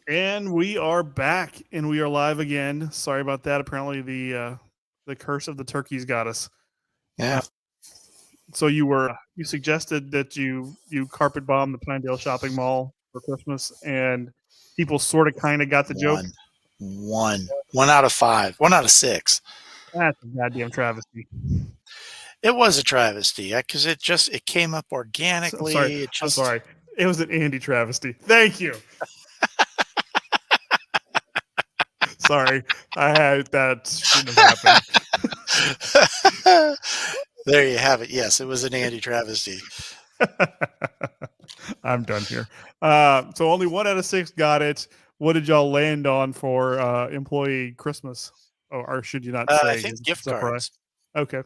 And we are back, and we are live again. Sorry about that. Apparently, the curse of the turkeys got us. Yeah. So you suggested that you carpet bomb the Pinedale shopping mall for Christmas, and people sort of kind of got the joke. One. One out of five. One out of six. That's a goddamn travesty. It was a travesty because it came up I'm sorry. organically. It I'm just sorry. It was an Andy travesty. Thank you. Sorry, I had that shouldn't have happened. there you have it. Yes, it was an Andy travesty. I'm done here. So only 1 out of 6 got it. What did y'all land on for employee Christmas? Or should you not I say? think gift Surprise. cards. Okay.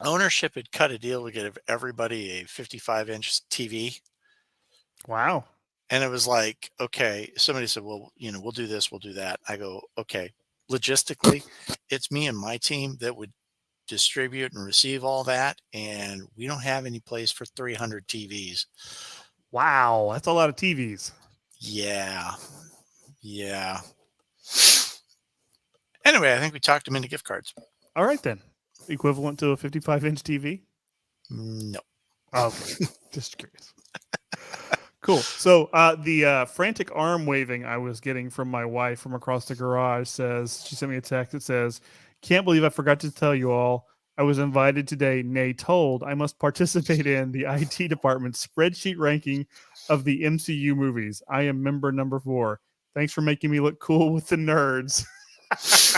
Ownership had cut a deal to get everybody a 55-inch TV. Wow. And it was like, okay, somebody said, well, we'll do this, we'll do that. I go, okay, logistically, it's me and my team that would distribute and receive all that. And we don't have any place for 300 TVs. Wow. That's a lot of TVs. Yeah. Yeah. Anyway, I think we talked them into gift cards. All right, then. Equivalent to a 55-inch TV? No. Okay. Just curious. Cool. So the frantic arm waving I was getting from my wife from across the garage says, she sent me a text that says, can't believe I forgot to tell you all. I was invited today, nay told, I must participate in the IT department's spreadsheet ranking of the MCU movies. I am member number 4. Thanks for making me look cool with the nerds. It's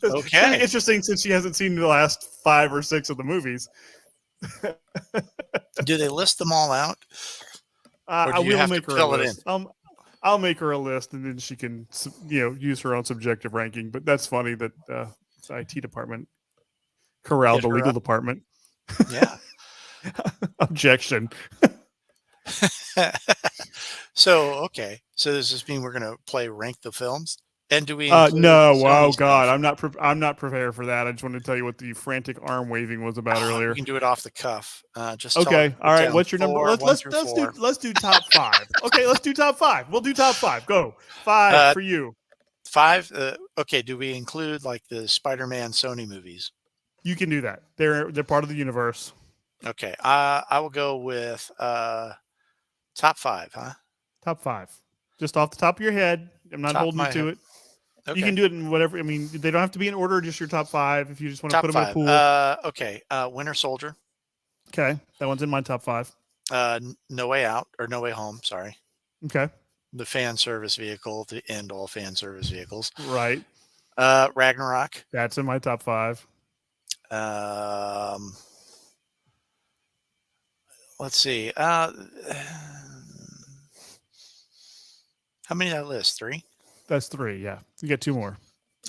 Okay. interesting since she hasn't seen the last 5 or 6 of the movies. Do they list them all out? I will make her a list. I'll make her a list, and then she can, use her own subjective ranking. But that's funny that the IT department corralled the legal department. Yeah. Objection. So, okay. So does this mean we're going to play rank the films? And do we? No. Oh God, I'm not prepared for that. I just wanted to tell you what the frantic arm waving was about earlier. We can do it off the cuff. Just okay. All right. What's your number? Let's do top 5. Okay. Let's do top 5. We'll do top 5. Go 5 for you. 5. Okay. Do we include like the Spider-Man Sony movies? You can do that. They're part of the universe. Okay. I will go with top 5. Huh? Top 5. Just off the top of your head. I'm not holding you to it. Okay. You can do it in whatever. I mean, they don't have to be in order. Just your top 5. If you just want to put them in a pool. Okay. Winter Soldier. Okay, that one's in my top 5. No Way Out or No Way Home. Sorry. Okay. The fan service vehicle to end all fan service vehicles. Right. Ragnarok. That's in my top 5. Let's see. How many did I list? 3? That's 3, yeah. You get 2 more.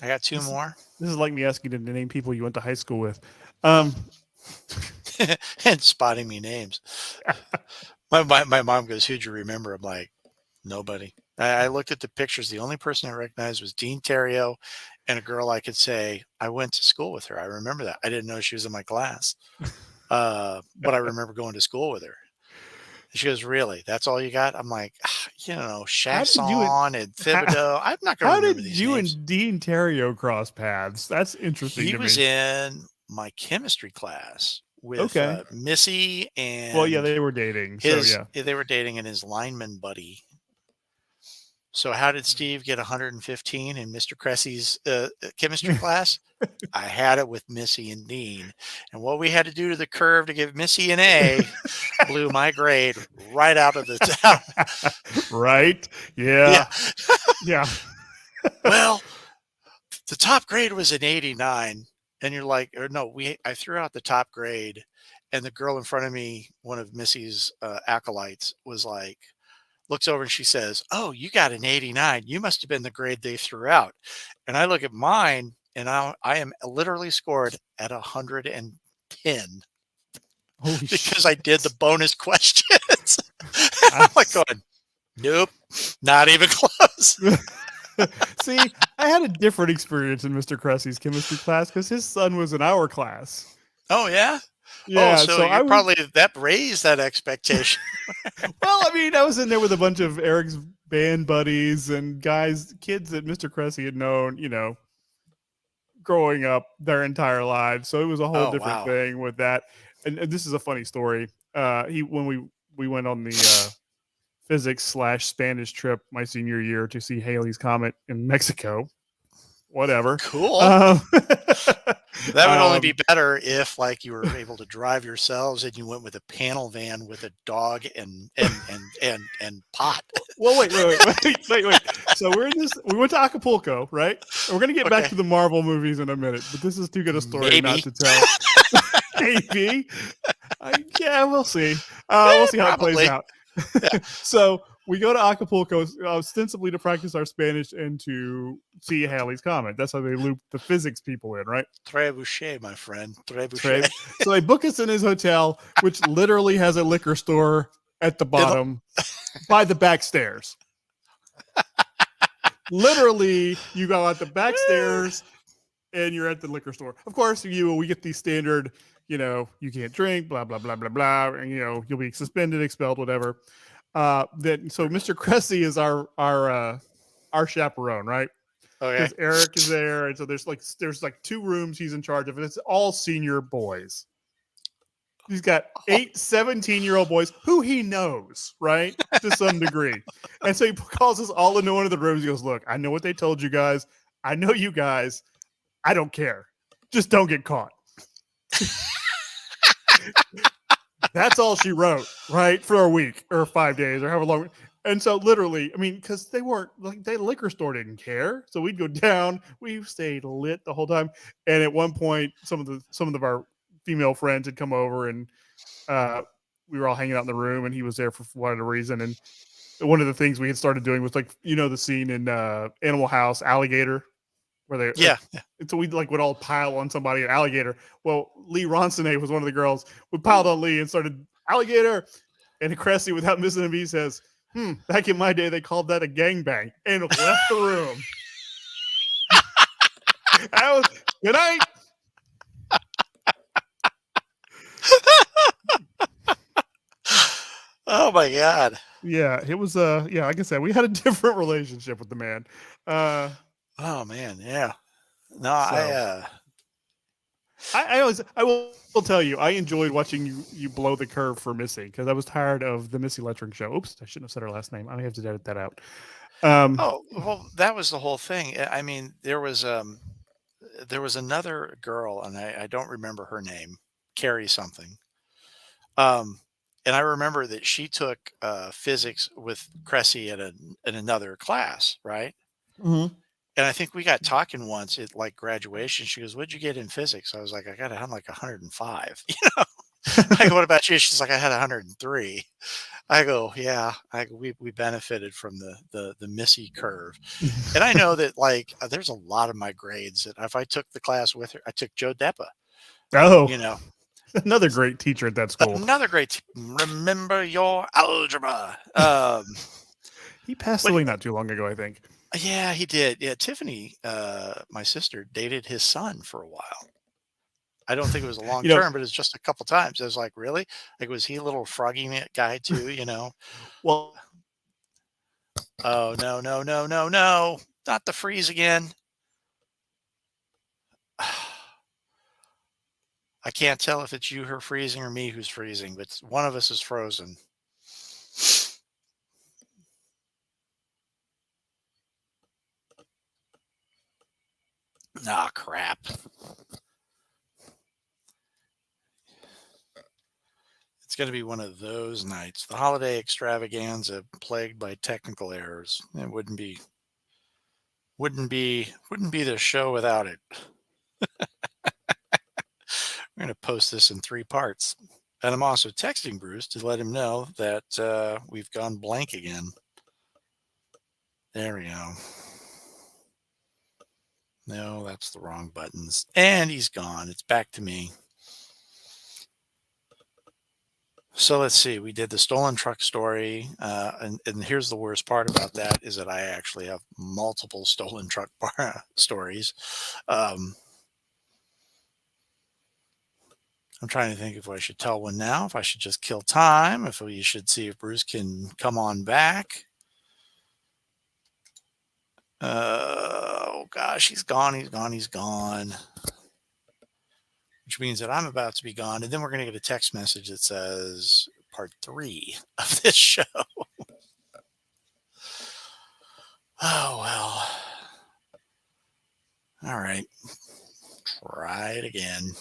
I got 2 more. This is like me asking you to name people you went to high school with. And spotting me names. my mom goes, who'd you remember? I'm like, nobody. I looked at the pictures. The only person I recognized was Dean Terrio and a girl I could say, I went to school with her. I remember that. I didn't know she was in my class. But I remember going to school with her. She goes, really? That's all you got? I'm like, Chasson and Thibodeau. I'm not going to remember these names. How did you and Dean Terrio cross paths? That's interesting to me. He was in my chemistry class with Missy and... Well, yeah, they were dating. They were dating, and his lineman buddy. So how did Steve get 115 in Mr. Cressy's chemistry class? I had it with Missy and Dean. And what we had to do to the curve to give Missy an A blew my grade right out of the town. Right? Yeah. Yeah. Well, the top grade was an 89. And you're like, or no, I threw out the top grade. And the girl in front of me, one of Missy's acolytes, was like, looks over and she says, oh, you got an 89. You must have been the grade they threw out. And I look at mine, and I am literally scored at 110 because I did the bonus questions. I'm like going, nope, not even close. See, I had a different experience in Mr. Cressy's chemistry class because his son was in our class. Oh, yeah? Yeah, so I probably that raised that expectation. Well, I mean, I was in there with a bunch of Eric's band buddies and kids that Mr. Cressy had known, growing up their entire lives. So it was a whole Oh, different wow. thing with that. And this is a funny story. When we went on the physics/Spanish trip my senior year to see Haley's Comet in Mexico. Whatever. Cool. Um, That would only be um, better if, like, you were able to drive yourselves and you went with a panel van with a dog and pot. well, wait. So we went to Acapulco, right? And we're gonna get back Okay. to the Marvel movies in a minute, but this is too good a story not Maybe. to tell. Maybe. Yeah, we'll see. We'll see how it plays Probably. out. Yeah. So we go to Acapulco ostensibly to practice our Spanish and to see Halley's Comet. That's how they loop the physics people in, right? Trebuchet, my friend. Right. Trebuchet. So they book us in his hotel, which literally has a liquor store at the bottom by the back stairs. Literally, you go out the back stairs and you're at the liquor store. Of course, we get the standard, you can't drink, blah, blah, blah, blah, blah. And, you'll be suspended, expelled, whatever. So Mr. Cressy is our chaperone, right? Okay. Because Eric is there. And so there's like 2 rooms he's in charge of, and it's all senior boys. He's got 8 17-year-old boys who he knows, right? To some degree. And so he calls us all into one of the rooms. He goes, look, I know what they told you guys. I know you guys. I don't care. Just don't get caught. That's all she wrote, right? For a week or 5 days or however long. And so literally, I mean, because they weren't like the liquor store didn't care. So we'd go down. We stayed lit the whole time. And at one point, some of our female friends had come over and we were all hanging out in the room and he was there for whatever reason. And one of the things we had started doing was like, the scene in Animal House, Alligator, where they Yeah. so we would all pile on somebody, an alligator. Well, Lee Ronsonet was one of the girls. We piled on Lee and started alligator. And Cressy, without missing a beat, says, back in my day, they called that a gangbang, and left the room. That was good night. Oh my God. Yeah, it was like I said, we had a different relationship with the man. Oh man. Yeah. No, I will tell you, I enjoyed watching you blow the curve for Missy because I was tired of the Missy Lettering show. Oops, I shouldn't have said her last name. I may have to edit that out. Oh, well, that was the whole thing. I mean, there was another girl, and I don't remember her name, Carrie something. Um, and I remember that she took physics with Cressy in another class, right? Mhm. And I think we got talking once at like graduation. She goes, "What'd you get in physics?" I was like, "I got it. I'm like 105." I go, "What about you?" She's like, "I had 103." I go, "Yeah." We benefited from the Missy curve, and I know that like there's a lot of my grades that if I took the class with her, I took Joe Deppa. Oh, You know, another great teacher at that school. another great. Remember your algebra. He passed But away not too long ago, I think. yeah, he did. Yeah, Tiffany, my sister, dated his son for a while. I don't think it was a long You know, term, but it's just a couple times. I was like, really? Like, was he a little froggy guy too? well, Oh no, no, no, no, no! Not the freeze again. I can't tell if it's you who are freezing or me who's freezing, but one of us is frozen. Ah, crap. It's going to be one of those nights. The holiday extravaganza plagued by technical errors. It wouldn't be the show without it. We're going to post this in 3 parts. And I'm also texting Bruce to let him know that we've gone blank again. There we go. No, that's the wrong buttons. And he's gone. It's back to me. So let's see. We did the stolen truck story. And here's the worst part about that is that I actually have multiple stolen truck stories. I'm trying to think if I should tell one now, if I should just kill time, if we should see if Bruce can come on back. Oh gosh, he's gone. He's gone. He's gone. Which means that I'm about to be gone, and then we're going to get a text message that says part 3 of this show. Oh well. All right. Try it again.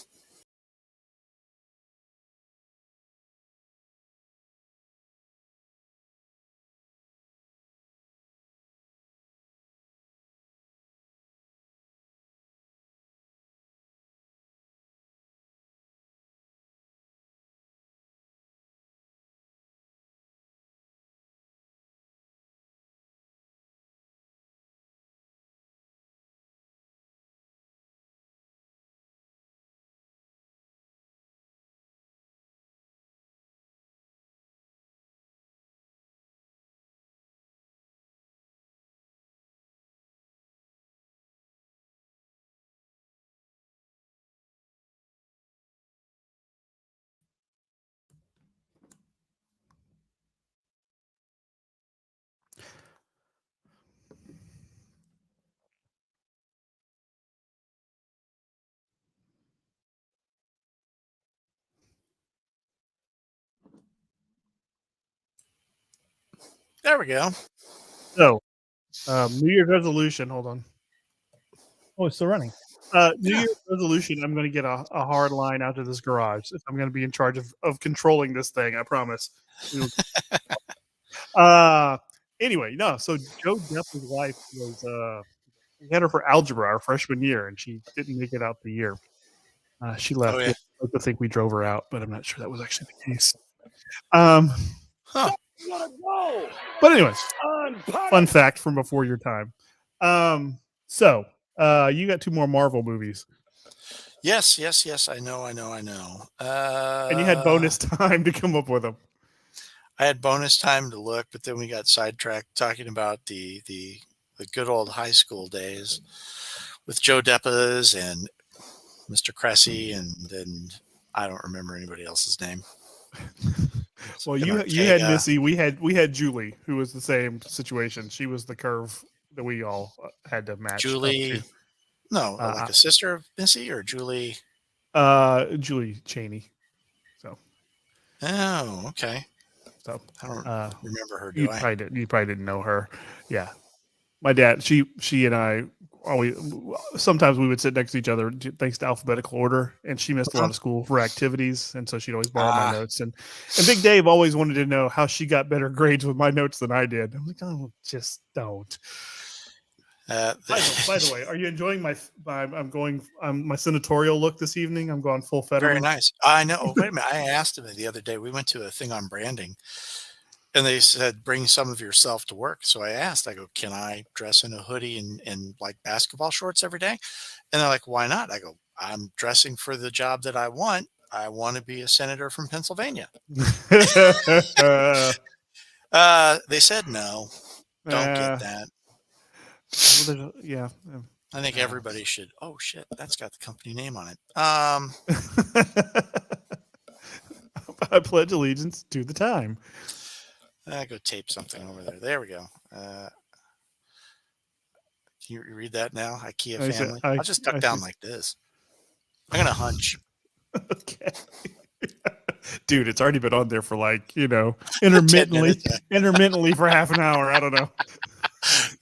There we go. So, New Year's resolution. Hold on. Oh, it's still running. New Yeah. Year's resolution. I'm going to get a hard line out of this garage. If I'm going to be in charge of controlling this thing, I promise. uh, anyway, no. So Joe Depp's wife was we had her for algebra our freshman year, and she didn't make it out the year. She Oh left. yeah. I like to think we drove her out, but I'm not sure that was actually the case. Um, Huh. but anyways, fun fact from before your time. So you got 2 more Marvel movies, Yes. Yes. Yes. I know. I know. I know. and you had bonus time to come up with them. I had bonus time to look, but then we got sidetracked talking about the good old high school days with Joe Deppas and Mr. Cressy, and I don't remember anybody else's name. Well, An you had Ortega. Missy. We had Julie, who was the same situation. She was the curve that we all had to match up Julie. to. No, like Uh, a sister of Missy or Julie. Julie Cheney. So Oh, okay. so I don't uh, remember her, do you I? probably didn't know her. Yeah, my dad. She and I always sometimes we would sit next to each other thanks to alphabetical order, and she missed a lot Mhm. of school for activities, and so she'd always borrow my Ah, notes. And Big Dave always wanted to know how she got better grades with my notes than I did. I'm like, oh, just don't. By the way, are you enjoying I'm going my senatorial look this evening? I'm going full very Fetterman. nice. I know. Wait a minute. I asked him the other day. We went to a thing on branding, and they said bring some of yourself to work. So I asked. I go, can I dress in a hoodie and like basketball shorts every day? And they're like, why not? I go, I'm dressing for the job that I want. I want to be a senator from Pennsylvania. They said no. Don't get uh, that. yeah. I think everybody should. Oh shit, that's got the company name on it. I pledge allegiance to the time. I go tape something over there. There we go. Can you read that now? IKEA I said, family. I'll just duck I down said, like this. I'm gonna hunch. okay. Dude, it's already been on there for 10 minutes. intermittently for half an hour. I don't know.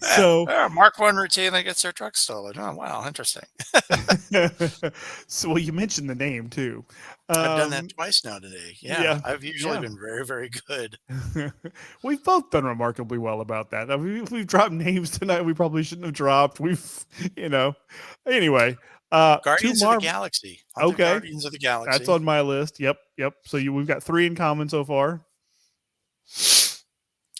So, Mark one routinely gets their truck stolen. Oh wow, interesting. so well, you mentioned the name too. I've done that twice now today. Yeah, Yeah, I've usually been very, very good. we've both done remarkably well about that. I mean, we've dropped names tonight we probably shouldn't have dropped. You know, anyway. Two Guardians of the Marvel. Galaxy. I'll do Okay, Guardians of the that's Galaxy. on my list. Yep. So we've got 3 in common so far.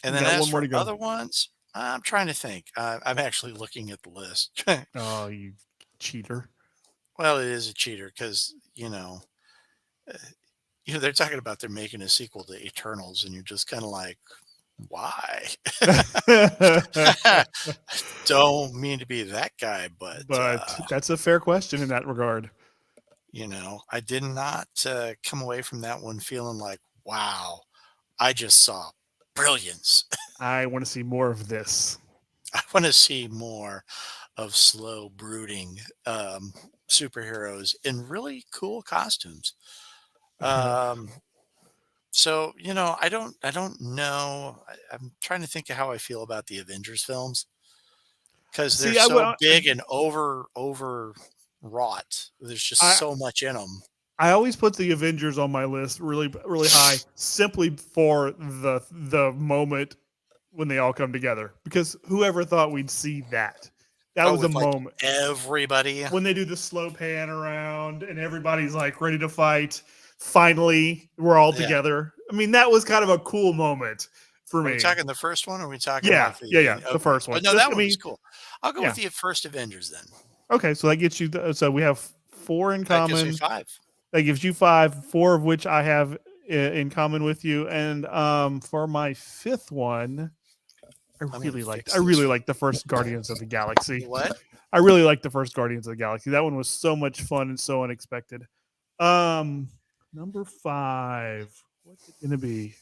And We then got as one more for to go. other ones, I'm trying to think. I'm actually looking at the list. Oh, you cheater! Well, it is a cheater because uh, they're talking about they're making a sequel to Eternals, and you're just kind of like, why? Don't mean to be that guy, but But that's a fair question in that regard. I did not come away from that one feeling like, wow, I just saw brilliance. I want to see more of this. I want to see more of slow, brooding superheroes in really cool costumes. Yeah. Um, so I don't know. I'm trying to think of how I feel about the Avengers films because they're See, I so well, big and over wrought. There's just I so much in them. I always put the Avengers on my list really high simply for the moment when they all come together because whoever thought we'd see that? That Oh, was a with like moment everybody. when they do the slow pan around and everybody's like ready to fight. Finally, we're all Yeah. together. I mean, that was kind of a cool moment for Are we me. talking the first one? Or are we talking Yeah, like yeah, the okay? first Oh one. no, Just, that I one was mean, cool. I'll go with yeah. the first Avengers then. Okay, so that gets you. So we have four in That gives me common. 5. That gives you five, four of which I have in common with you. And for my fifth one, I'm gonna I fix really this. liked the first Guardians of the Galaxy. The what? I really liked the first Guardians of the Galaxy. That one was so much fun and so unexpected. Um, number five. What's it gonna be?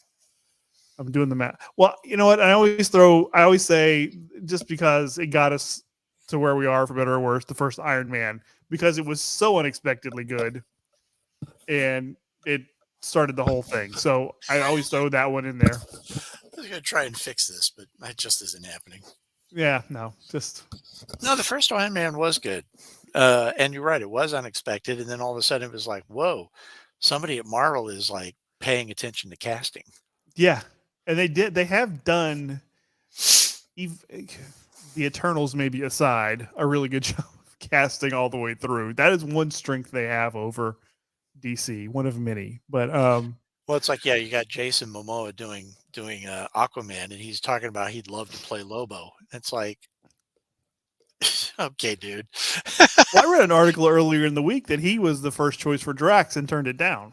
I'm doing the math. Well, you know what? I always say just because it got us to where we are for better or worse, the first Iron Man, because it was so unexpectedly good and it started the whole thing. So I always throw that one in there. I was gonna try and fix this, but that just isn't happening. Yeah, no, just No, the first Iron Man was good, and you're right, it was unexpected, and then all of a sudden it was like, whoa, somebody at Marvel is like paying attention to casting. yeah. And they have done the Eternals maybe aside, a really good job of casting all the way through. That is one strength they have over DC, one of many. But Well, it's like, yeah, you got Jason Momoa doing Aquaman, and he's talking about he'd love to play Lobo. It's like, okay, dude. well, I read an article earlier in the week that he was the first choice for Drax and turned it down.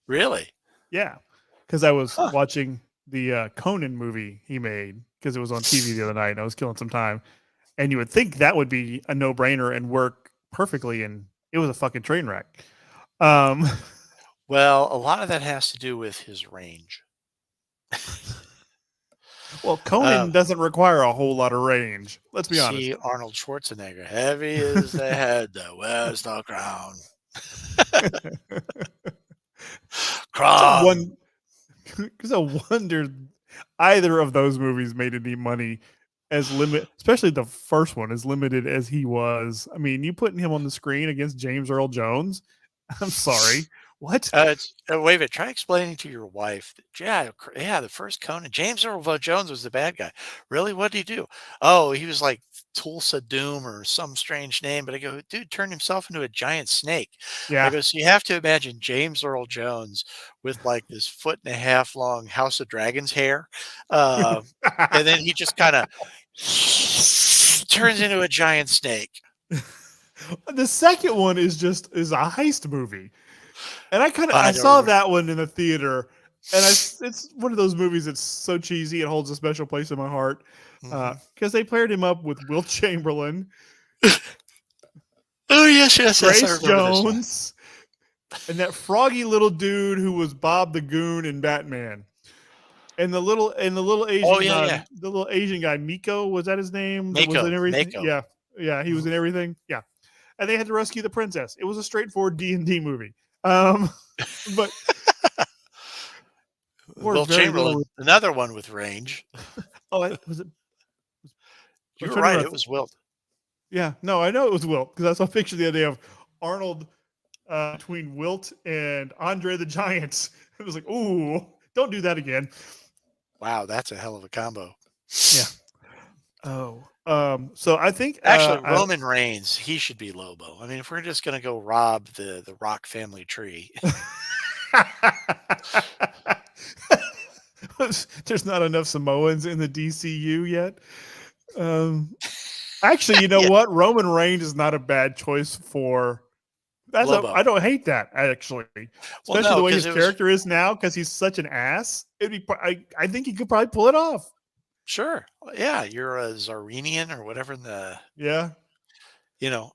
Really? Yeah, because I was Huh. watching the Conan movie he made because it was on TV the other night and I was killing some time. And you would think that would be a no brainer and work perfectly, and it was a fucking train wreck. Um, Well, a lot of that has to do with his range. well, Uh, Conan doesn't require a whole lot of range. Let's be honest. see Arnold Schwarzenegger, heavy is the head that wears the crown. It's a Crown. one. It's a wonder either of those movies made any money as limit, especially the first one, as limited as he was. I mean, you putting him on the screen against James Earl Jones. I'm sorry. What? Wait a minute. Try explaining to your wife. Yeah, the first Conan. James Earl Jones was the bad guy. Really? What did he do? Oh, he was like Tulsa Doom or some strange name. But I go, dude, turned himself into a giant snake. I Yeah. go, so you have to imagine James Earl Jones with like this 1.5 foot long House of Dragons hair, uh, and then he just kind of turns into a giant snake. The second one is a heist movie. And I I don't saw remember. that one in the theater, and it's one of those movies that's so cheesy it holds a special place in my heart Mhm. because they paired him up with Will Chamberlain, Oh yes, yes, yes. I Grace remember this one. Jones, and that froggy little dude who was Bob the Goon in Batman. And the little Oh Asian yeah, yeah. guy, Miko, was that his name? That was in Mako, everything. Mako. Yeah, yeah, he was Mhm. in everything. Yeah, and they had to rescue the princess. It was a straightforward D&D movie. Um, but or Will very little. Chamberlain, another one with range. Oh, was it? I You was were trying to right. remember. It was Wilt. Yeah, no, I know it was Wilt because I saw a picture the other day of Arnold between Wilt and Andre the Giant. It was like, ooh, don't do that again. Wow, that's a hell of a combo. Yeah. Oh. So I think Actually, Roman Reigns, he should be Lobo. I mean, if we're just gonna go rob the Rock family tree, there's not enough Samoans in the DCU yet. Um, actually, you know yeah, what? Roman Reigns is not a bad choice for. Lobo. I don't hate that actually, Well, especially no, the way because his it was character is now because he's such an ass. I think he could probably pull it off. sure. Yeah, you're a Tsarinian or whatever Yeah.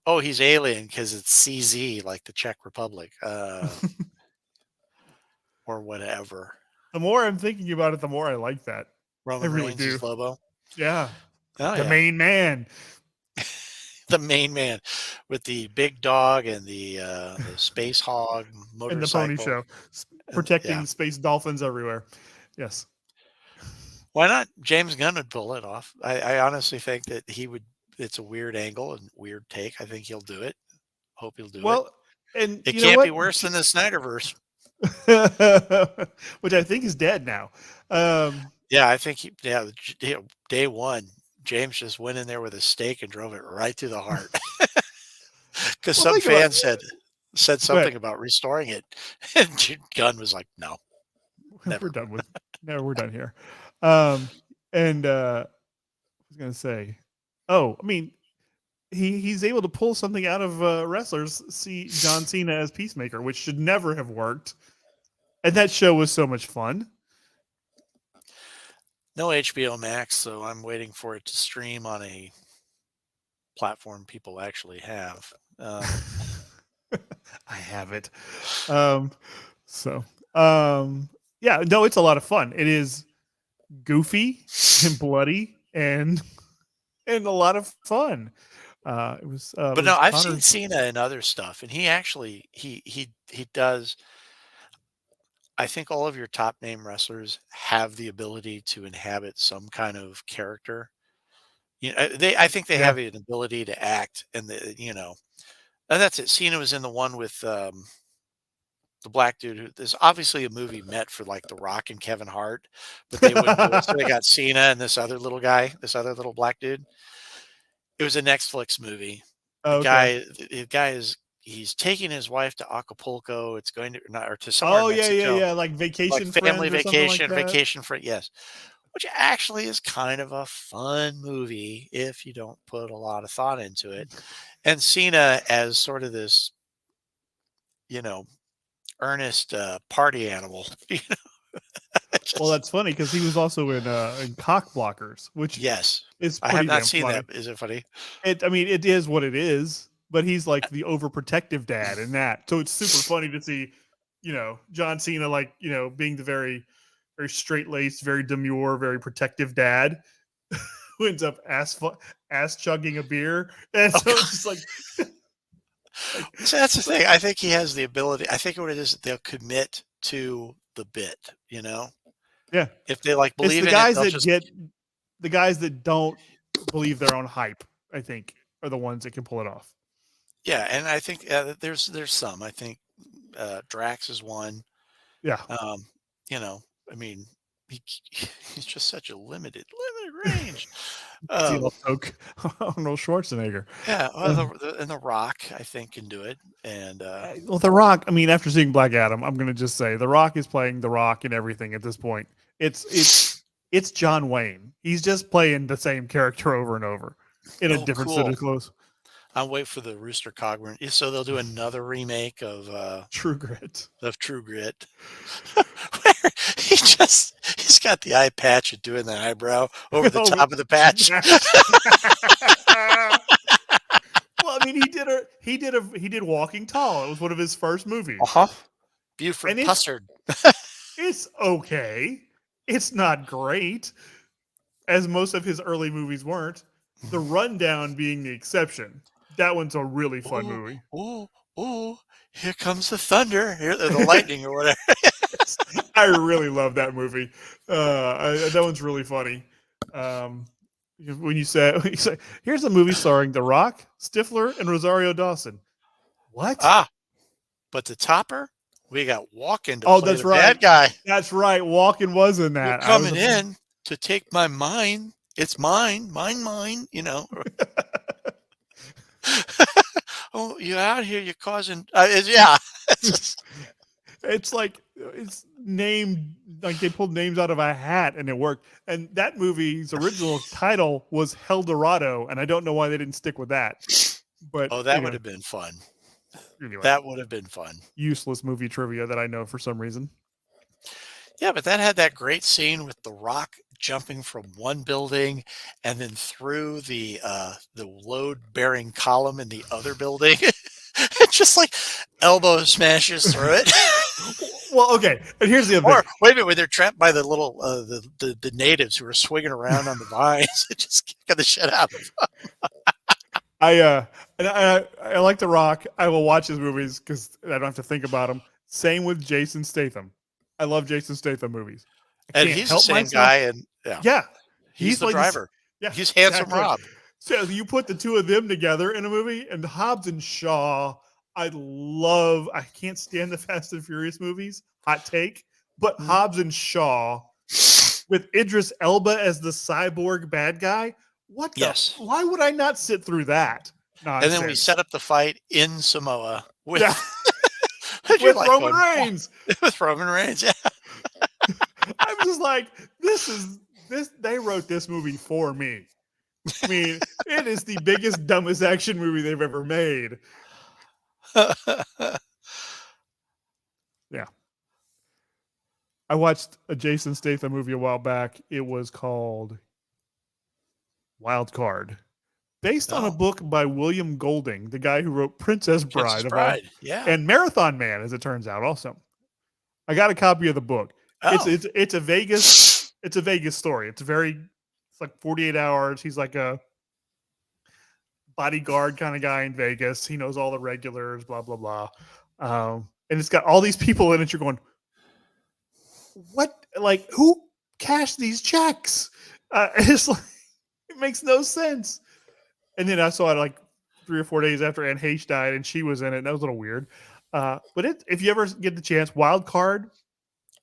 oh, he's alien because it's CZ, like the Czech Republic, or whatever. The more I'm thinking about it, the more I like that. I Roman really Reigns do. is Lobo. Yeah. Oh The yeah, main man. the main man with the big dog and the space hog And the pony motorcycle. show, And yeah, protecting space dolphins everywhere. Yes. why not? James Gunn would pull it off. I honestly think that he would. It's a weird angle and weird take. I think he'll do it. Hope he'll do it. Well, and It you know can't be what? worse than the Snyderverse. Which I think is dead now. Um, Yeah, I think day one, James just went in there with a stake and drove it right through the heart because well, some think about. fan said Go ahead. something about restoring it, and Gunn was like, "No, We're never." done with. No, we're done here. Um, and I was gonna say, oh, I mean, he's able to pull something out of wrestlers. See John Cena as Peacemaker, which should never have worked, and that show was so much fun. No HBO Max, so I'm waiting for it to stream on a platform people actually have. I have it. Um, so, um, yeah, no, it's a lot of fun. It is goofy and bloody and a lot of fun. It But no, was I've Connor. seen Cena in other stuff, and he actually he does. I think all of your top name wrestlers have the ability to inhabit some kind of character. You know, I think they Yeah. have an ability to act, and and that's it. Cena was in the one with the black dude. There's obviously a movie met for like The Rock and Kevin Hart, but they wouldn't do it, so they got Cena and this other little guy, this other little black dude. It was a Netflix movie. The Okay. guy, the guy is he's taking his wife to Acapulco. It's going to not or to somewhere in Oh yeah, yeah, Mexico, yeah. Like like vacation family friends or something like vacation, that. vacation for yes, which actually is kind of a fun movie if you don't put a lot of thought into it. And Cena as sort of this, you know, earnest party animal. Well, Just that's funny because he was also in Cock Blockers, which yes, is I have pretty not damn seen funny. that. Is it funny? I mean, it is what it is, but he's like the overprotective dad in that. So it's super funny to see, John Cena like being the very, very straight laced, very demure, very protective dad who ends up ass chugging a beer, and Oh, so it's just like so that's the thing. I think he has the ability. I think what it is, they'll commit to the bit. You know, yeah, if they like it's believe in it, they'll just the guys that don't believe their own hype. I think are the ones that can pull it off. yeah. And I think there's some. I think Drax is one. Yeah. Um, you know, I mean, he, he's just such a limited range. Um, Zero toke Arnold Schwarzenegger. yeah, well, Uh, and the Rock, I think, can do it. And well, The Rock. I mean, after seeing Black Adam, I'm going to just say The Rock is playing The Rock in everything at this point. It's John Wayne. He's just playing the same character over and over in a oh, different set cool. of clothes. I'll wait for the Rooster Cogburn. So they'll do another remake True Grit. of True Grit, where he's got the eye patch and doing the eyebrow over the Oh, top of the patch. Well, I mean, he did Walking Tall. It was one of his first movies, Uh-huh. Buford and Pussard. it's okay. It's not great, as most of his early movies weren't. The Rundown being the exception. That one's a really fun Oh, movie. oh, oh! Here comes the thunder, here the lightning, or whatever. I really love that movie. That one's really funny. When you say, here's a movie starring The Rock, Stifler, and Rosario Dawson. What? Ah, but the topper, we got Walken to Oh, play that's the right. bad guy. That's right. Walken was in You're that. coming in to take my mine. It's mine, mine. Oh, you out here? You're causing. Yeah. It's like it's named like they pulled names out of a hat and it worked. And that movie's original title was Dorado, and I don't know why they didn't stick with that. But Oh, that would have been fun. anyway, That would have been fun. useless movie trivia that I know for some reason. Yeah, but that had that great scene with The Rock jumping from one building and then through the load-bearing column in the other building. Just like elbow smashes through it. Well, okay. And here's the other Or thing. wait a minute, when they're trapped by the little the natives who are swinging around on the vines, and just kicking the shit out of them. I like The Rock. I will watch his movies because I don't have to think about them. Same with Jason Statham. I love Jason Statham movies. I And can't he's the help same myself. guy, and yeah, Yeah, he's the like this. driver. Yeah, He's Handsome exactly. Rob. So you put the two of them together in a movie, and Hobbs and Shaw. I can't stand the Fast and Furious movies. Hot take, but Mhm. Hobbs and Shaw with Idris Elba as the cyborg bad guy. What the? Yes. Why would I not sit through that nonsense? And then we set up the fight in Samoa with, Yeah. and you're with like Roman going, Reigns. with Roman Reigns. Yeah. I'm just like, this. They wrote this movie for me. I mean, it is the biggest, dumbest action movie they've ever made. Yeah. I watched a Jason Statham movie a while back. It was called Wild Card, based on a Oh. book by William Golding, the guy who wrote Princess Bride, Princess Bride. Yeah. and Marathon Man, as it turns out. Also, I got a copy of the book. Oh. It's a Vegas story. It's like 48 hours. He's like a bodyguard kind of guy in Vegas. He knows all the regulars, blah blah blah. And it's got all these people in it. You're going, what? Like, who cashed these checks? It's like, it makes no sense. And then I saw it like 3 or 4 days after Anne Heche died, and she was in it. And that was a little weird. But if you ever get the chance, Wild Card,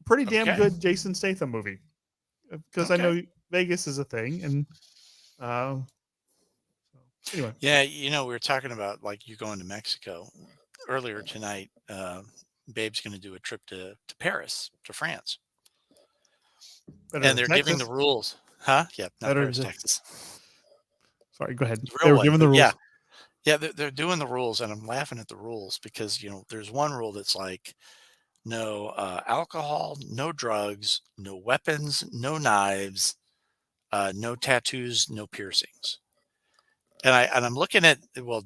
pretty damn good Jason Statham movie. Because I know Vegas is a thing, and anyway. Yeah, we were talking about like you going to Mexico earlier tonight. Babe's going to do a trip to Paris, to France, and they're giving the rules, huh? Yeah, not Paris, Texas. Sorry, go ahead. They were giving the rules. Yeah, they're doing the rules, and I'm laughing at the rules because there's one rule that's like no alcohol, no drugs, no weapons, no knives, no tattoos, no piercings. And I'm looking at, well,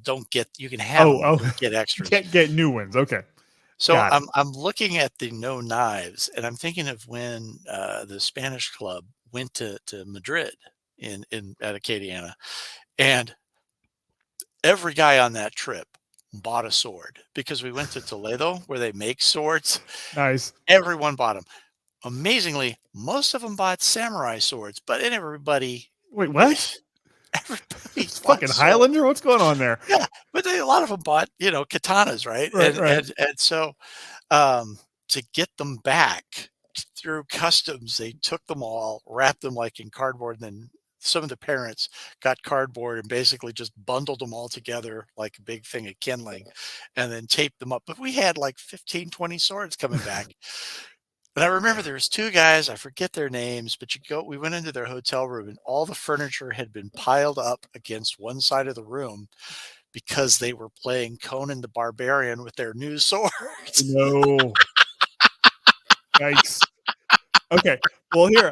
you can have them, don't get extras. Can't get new ones. Okay. So I'm looking at the no knives, and I'm thinking of when the Spanish club went to Madrid at Acadiana, and every guy on that trip bought a sword because we went to Toledo where they make swords. Nice. Everyone bought them. Amazingly, most of them bought samurai swords, but everybody. Wait, what? Everybody's fucking Highlander. What's going on there? Yeah, but a lot of them bought, katanas, right? Right. And so, to get them back through customs, they took them all, wrapped them like in cardboard, and then some of the parents got cardboard and basically just bundled them all together like a big thing of kindling, and then taped them up. But we had like 15, 20 swords coming back. But I remember there was 2 guys, I forget their names, but we went into their hotel room and all the furniture had been piled up against one side of the room because they were playing Conan the Barbarian with their new swords. No. Yikes. Okay. Well, here,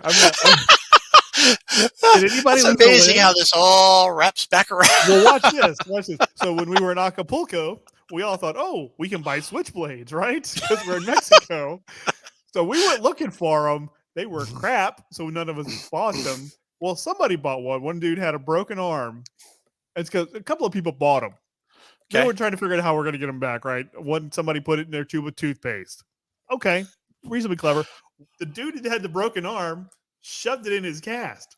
did anybody? It's amazing how this all wraps back around. Well, watch this. So when we were in Acapulco, we all thought, oh, we can buy switchblades, right? Because we're in Mexico. So we went looking for them. They were crap, so none of us bought them. Well, somebody bought one. One dude had a broken arm. It's because a couple of people bought them. They were trying to figure out how we're going to get them back, right? Somebody put it in their tube of toothpaste. Okay, reasonably clever. The dude that had the broken arm shoved it in his cast.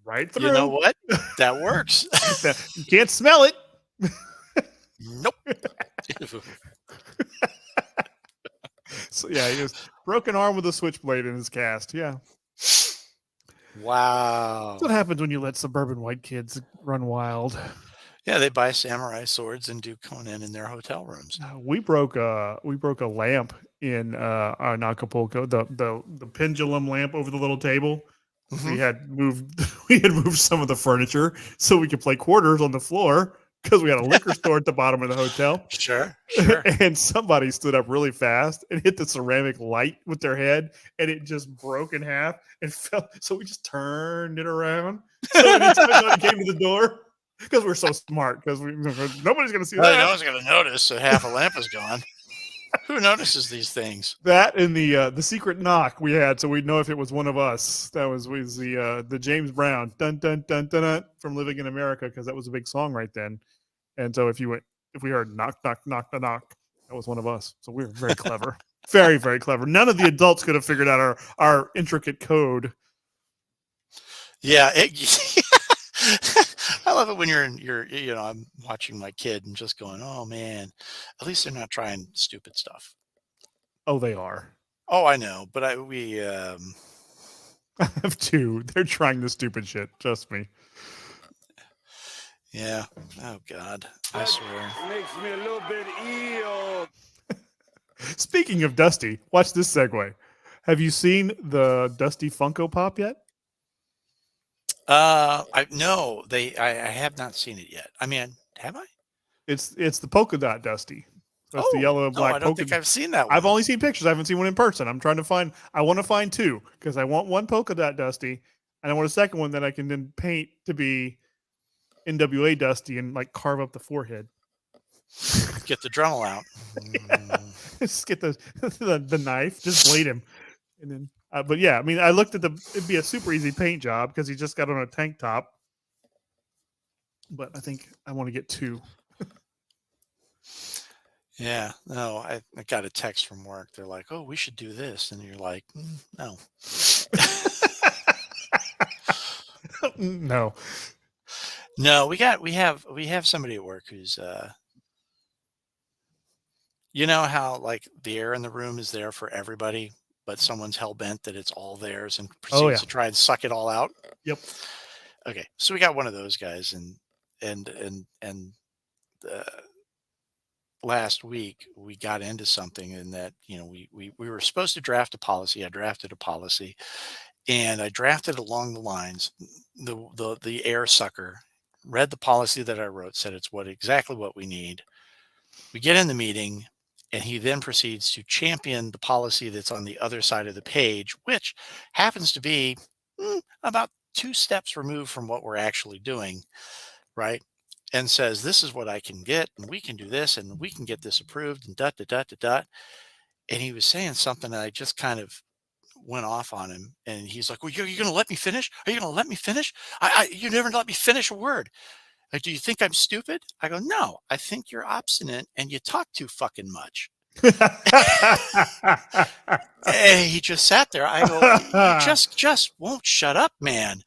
Right through. You know what? That works. You can't smell it. Nope. So yeah, he was broken arm with a switchblade in his cast. Yeah. Wow. That's what happens when you let suburban white kids run wild. Yeah, they buy samurai swords and do Conan in their hotel rooms. We broke a lamp in Acapulco. The pendulum lamp over the little table. Mm-hmm. We had moved some of the furniture so we could play quarters on the floor because we had a liquor store at the bottom of the hotel. Sure. And somebody stood up really fast and hit the ceramic light with their head, and it just broke in half and fell. So we just turned it around. So anytime it came to the door, because we're so smart, because nobody's going to see that. No one's going to notice that half a lamp is gone. Who notices these things? That and the secret knock we had, so we'd know if it was one of us. That was the James Brown dun dun dun dun, dun from Living in America, because that was a big song right then. And so if we heard knock knock knock knock knock, that was one of us. So we were very clever, very very clever. None of the adults could have figured out our intricate code. Yeah, I love it when I'm watching my kid and just going, oh man, at least they're not trying stupid stuff. Oh, they are. Oh, I know, but I have two. They're trying the stupid shit. Trust me. Yeah. Oh God, I swear. Makes me a little bit ill. Speaking of Dusty, watch this segue. Have you seen the Dusty Funko Pop yet? I have not seen it yet. I mean, have I? It's the polka dot Dusty. That's the yellow and black. I don't think I've seen that one. I've only seen pictures. I haven't seen one in person. I'm trying to find. I want to find two, because I want one polka dot Dusty, and I want a second one that I can then paint to be NWA Dusty and like carve up the forehead. Get the Dremel out. Yeah. Just get the knife. Just blade him, and then. But yeah, I mean, I looked at it'd be a super easy paint job because he just got on a tank top. But I think I want to get two. Yeah, no, I got a text from work. They're like, "Oh, we should do this," and you're like, "No." No. No, we have somebody at work who's you know how like the air in the room is there for everybody, but someone's hell bent that it's all theirs and proceeds to try and suck it all out. Yep. Okay, so we got one of those guys, and last week we got into something in that we were supposed to draft a policy. I drafted a policy, and I drafted along the lines the air sucker read the policy that I wrote, said it's exactly what we need. We get in the meeting, and he then proceeds to champion the policy that's on the other side of the page, which happens to be about 2 steps removed from what we're actually doing, right? And says, this is what I can get, and we can do this, and we can get this approved, and dot, dot, dot, dot, dot. And he was saying something that I just kind of went off on him. And he's like, well, you're going to let me finish? Are you going to let me finish? You never let me finish a word. Like, do you think I'm stupid? I go, no, I think you're obstinate and you talk too fucking much. And he just sat there. I go, you just won't shut up, man.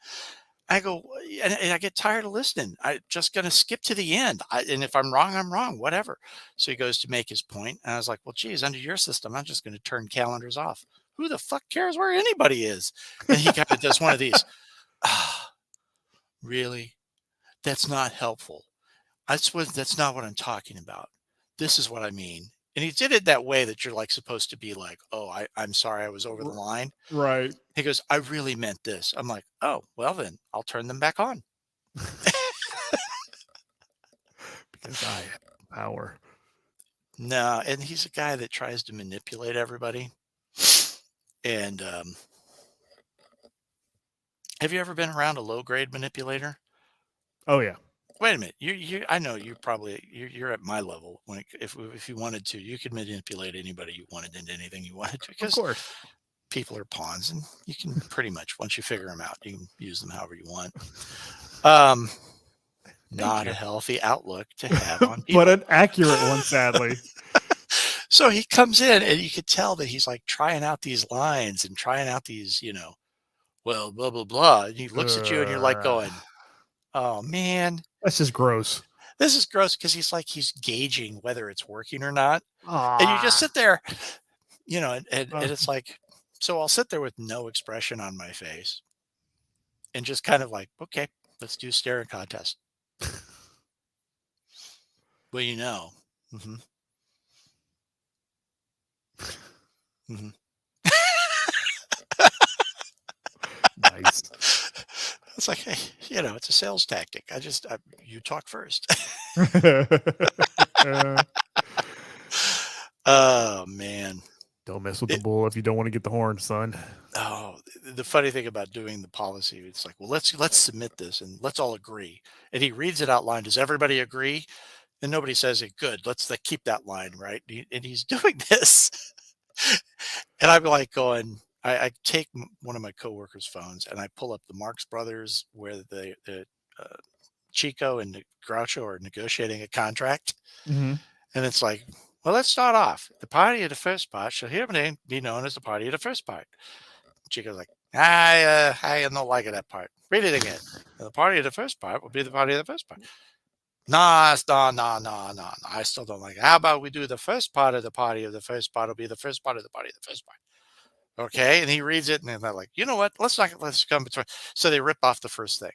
I go, and I get tired of listening. I'm just going to skip to the end. And if I'm wrong, I'm wrong, whatever. So he goes to make his point. And I was like, well, geez, under your system, I'm just going to turn calendars off. Who the fuck cares where anybody is? And he kind of does one of these. Really? That's not helpful. That's not what I'm talking about. This is what I mean. And he did it that way that you're like supposed to be like, oh, I'm sorry, I was over the line. Right. He goes, I really meant this. I'm like, oh, well then I'll turn them back on. Because I have power. No, and he's a guy that tries to manipulate everybody. And have you ever been around a low grade manipulator? Oh yeah. Wait a minute. I know you're at my level. If you wanted to, you could manipulate anybody you wanted into anything you wanted to. Because of course, people are pawns, and you can pretty much once you figure them out, you can use them however you want. Not a healthy outlook to have on people, but an accurate one, sadly. So he comes in, and you could tell that he's like trying out these lines and trying out these, well, blah blah blah. And he looks at you, and you're like going, oh man, that's just gross. This is gross, because he's gauging whether it's working or not. And you just sit there, and it's like, so I'll sit there with no expression on my face and just kind of like, okay, let's do staring contest. Well, Mm-hmm. Mm-hmm. Nice. It's like, hey, it's a sales tactic. You talk first. Oh man. Don't mess with the bull if you don't want to get the horn, son. Oh, the funny thing about doing the policy, it's like, well, let's submit this and let's all agree. And he reads it out loud. Does everybody agree? And nobody says it. Good. Let's keep that line, right? And he's doing this. And I'm like going, I take one of my coworkers' phones and I pull up the Marx Brothers where the Chico and Groucho are negotiating a contract. Mm-hmm. And it's like, well, let's start off. The party of the first part shall hereby be known as the party of the first part. Chico's like, I am not liking that part. Read it again. The party of the first part will be the party of the first part. No. I still don't like it. How about we do the first part of the party of the first part will be the first part of the party of the first part. Okay. And he reads it and they're like, you know what? Let's come between. So they rip off the first thing.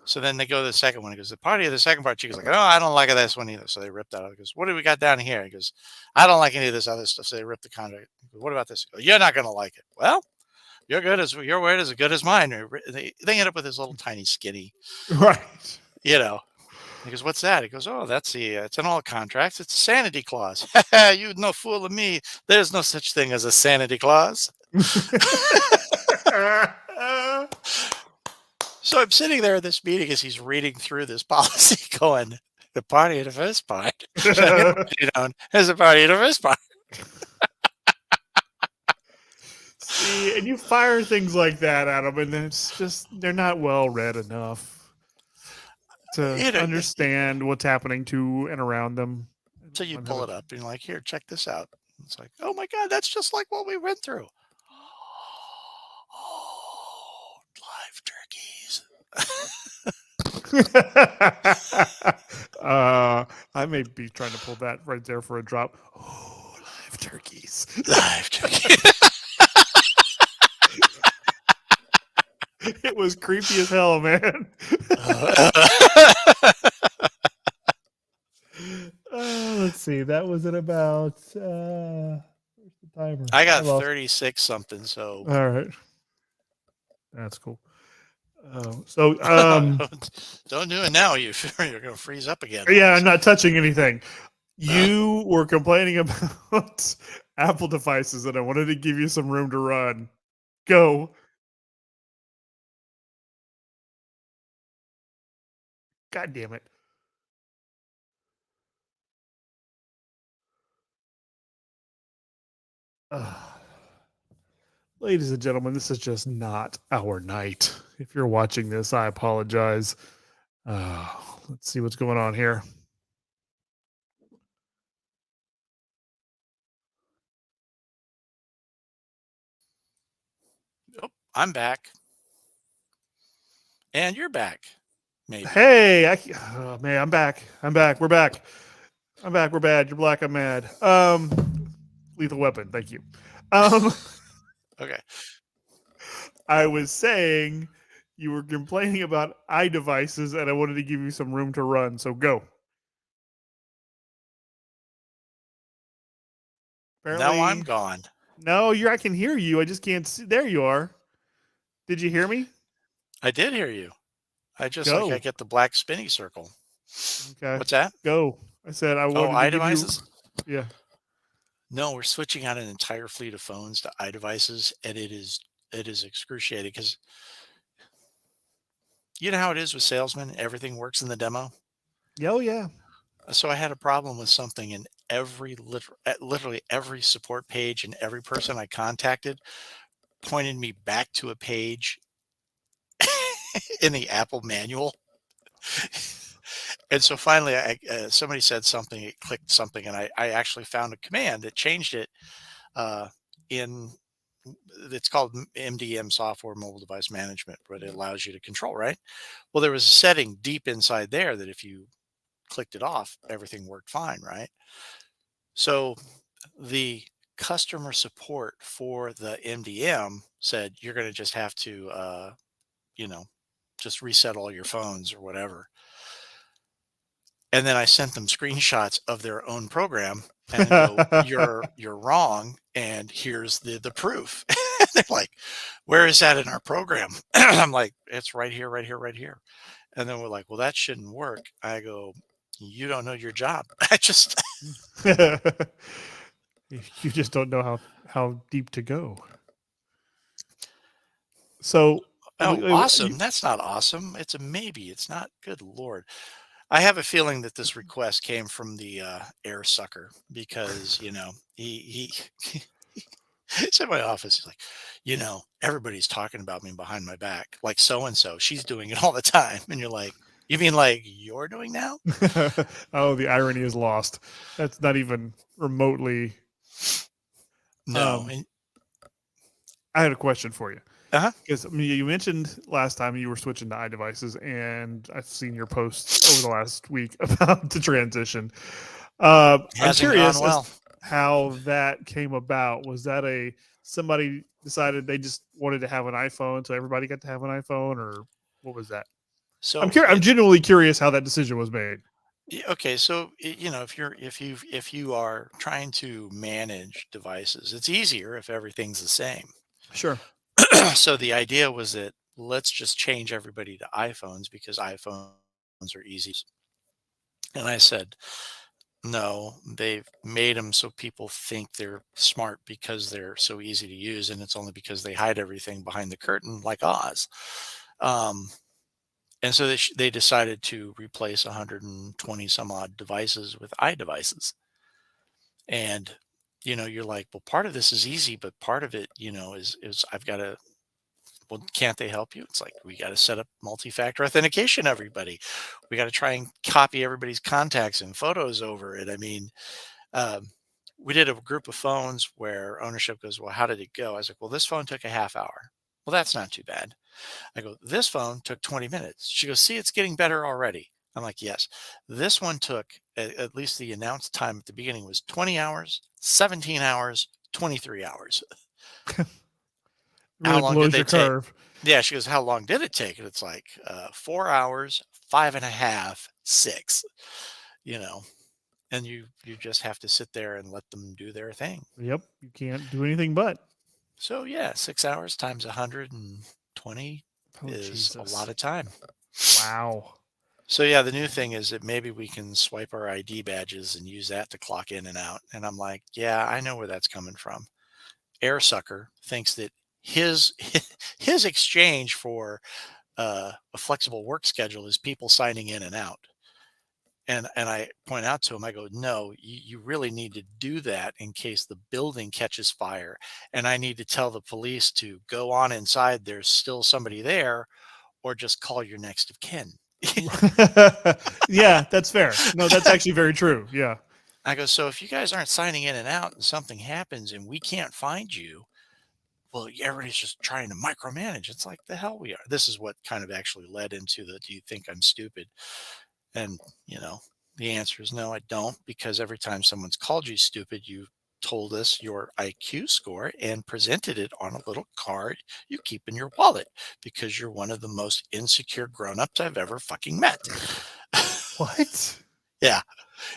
So then they go to the second one. He goes, the party of the second part. Chico's like, oh, I don't like this one either. So they ripped that out. He goes, what do we got down here? He goes, I don't like any of this other stuff. So they ripped the contract. Goes, what about this? Goes, you're not going to like it. Well, your word is as good as mine. They end up with this little tiny skinny, Right. you know. He goes, what's that? He goes, oh, that's it's in all contracts. It's a sanity clause. You no fool of me. There's no such thing as a sanity clause. So I'm sitting there at this meeting as he's reading through this policy going, the party of the first part. Is the party of the first part. See, and you fire things like that at them, and it's just they're not well read enough to understand what's happening to and around them. So you pull it up and you're like, here, check this out. It's like, oh my God, that's just like what we went through. Oh, live turkeys. I may be trying to pull that right there for a drop. Oh, live turkeys. Live turkeys. It was creepy as hell, man. Let's see. That was at about. Where's the timer? I got 36 something. So all right, that's cool. So don't do it now. You're going to freeze up again. Yeah, I'm not touching anything. You were complaining about Apple devices, and I wanted to give you some room to run. Go. God damn it. Ladies and gentlemen, this is just not our night. If you're watching this, I apologize. Let's see what's going on here. Oh, I'm back. And you're back. Maybe. Hey, man, I'm back. We're back. We're bad. You're black. I'm mad. Lethal Weapon. Thank you. Okay. I was saying you were complaining about iDevices, and I wanted to give you some room to run. So go. Apparently, now I'm gone. No, I can hear you. I just can't see. There you are. Did you hear me? I did hear you. I get the black spinny circle. Okay. What's that? Go. I said I wanted to iDevices? Yeah. No, we're switching out an entire fleet of phones to iDevices, and it is excruciating because you know how it is with salesmen. Everything works in the demo. Oh yeah. So I had a problem with something, and literally every support page and every person I contacted pointed me back to a page in the Apple manual. And so finally, somebody said something, it clicked something, and I actually found a command that changed it it's called MDM software, mobile device management, but it allows you to control, right? Well, there was a setting deep inside there that if you clicked it off, everything worked fine, right? So the customer support for the MDM said, you're going to just have to, just reset all your phones or whatever. And then I sent them screenshots of their own program and go, you're wrong. And here's the proof. They're like, where is that in our program? I'm like, it's right here, right here, right here. And then we're like, well, that shouldn't work. I go, you don't know your job. I just, you just don't know how deep to go. So, awesome. That's not awesome. It's a maybe. It's not. Good Lord. I have a feeling that this request came from the air sucker because he he's in my office. He's like, everybody's talking about me behind my back, like so and so. She's doing it all the time, and you're like, you mean like you're doing now? Oh, the irony is lost. That's not even remotely. No, Um, I had a question for you. Uh-huh. Because you mentioned last time you were switching to iDevices, and I've seen your posts over the last week about the transition. I'm hasn't curious gone well. as how that came about. Was that somebody decided they just wanted to have an iPhone, so everybody got to have an iPhone, or what was that? So I'm curious. I'm genuinely curious how that decision was made. okay, so if you are trying to manage devices, it's easier if everything's the same. Sure. So the idea was that let's just change everybody to iPhones because iPhones are easy. And I said, no, they've made them so people think they're smart because they're so easy to use, and it's only because they hide everything behind the curtain like Oz. And so they decided to replace 120 some odd devices with iDevices. And you're like, well, part of this is easy, but part of it, is I've got to. Well, can't they help you? It's like we got to set up multi-factor authentication. Everybody, we got to try and copy everybody's contacts and photos over it. I mean, we did a group of phones where ownership goes, well, how did it go? I was like, well, this phone took a half hour. Well, that's not too bad. I go, this phone took 20 minutes. She goes, see, it's getting better already. I'm like, yes. This one took, at least the announced time at the beginning was 20 hours, 17 hours, 23 hours. Really How long did blows they your take? curve. Yeah, she goes, how long did it take? And it's like 4 hours, 5.5, 6, and you just have to sit there and let them do their thing. Yep. You can't do anything but. So yeah, 6 hours times 120 Oh, is Jesus. a lot of time. Wow. So yeah, the new thing is that maybe we can swipe our ID badges and use that to clock in and out. And I'm like, yeah, I know where that's coming from. Air sucker thinks that his his exchange for a flexible work schedule is people signing in and out. And I point out to him, I go, no, you really need to do that in case the building catches fire. And I need to tell the police to go on inside. There's still somebody there, or just call your next of kin. Yeah, that's fair. No, that's actually very true. Yeah. I go, so if you guys aren't signing in and out and something happens and we can't find you, well, everybody's just trying to micromanage. It's like the hell we are. This is what kind of actually led into the do you think I'm stupid? And, the answer is no, I don't, because every time someone's called you stupid, you told us your IQ score and presented it on a little card you keep in your wallet because you're one of the most insecure grown-ups I've ever fucking met. What? Yeah.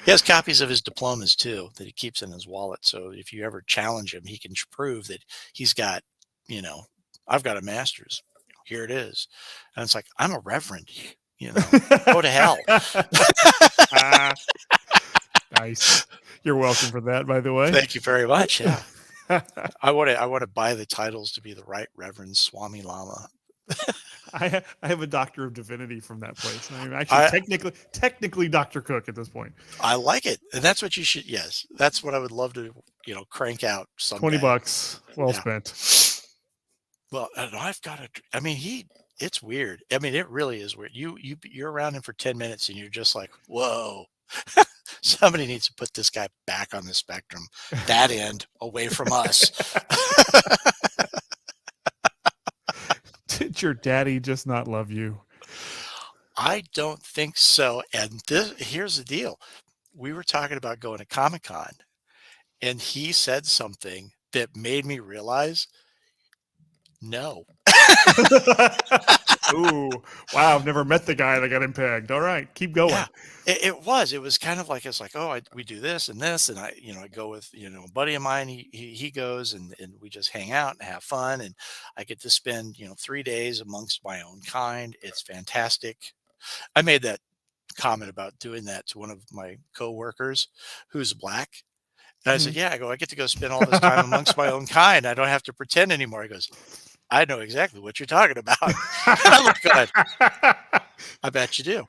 He has copies of his diplomas too that he keeps in his wallet. So if you ever challenge him, he can prove that he's got, I've got a master's. Here it is. And it's like, I'm a reverend. Go to hell. Nice. You're welcome for that, by the way. Thank you very much. Yeah. I want to buy the titles to be the Right Reverend Swami Lama. I have a Doctor of Divinity from that place. I mean, actually, technically Dr. Cook at this point. I like it. And that's what you should. Yes. That's what I would love to, crank out someday. $20. Well spent. Well, and I've got it's weird. I mean, it really is weird. You're around him for 10 minutes and you're just like, whoa, somebody needs to put this guy back on the spectrum, that end away from us. Did your daddy just not love you? I don't think so. And here's the deal. We were talking about going to Comic-Con and he said something that made me realize, no. Ooh, wow. I've never met the guy that got him pegged. All right, keep going. Yeah, it was kind of like, it's like, oh, we do this and this. And I go with, a buddy of mine, he goes and we just hang out and have fun. And I get to spend, 3 days amongst my own kind. It's fantastic. I made that comment about doing that to one of my coworkers who's black. And I said, yeah, I get to go spend all this time amongst my own kind. I don't have to pretend anymore. He goes, I know exactly what you're talking about. I look good. I bet you do.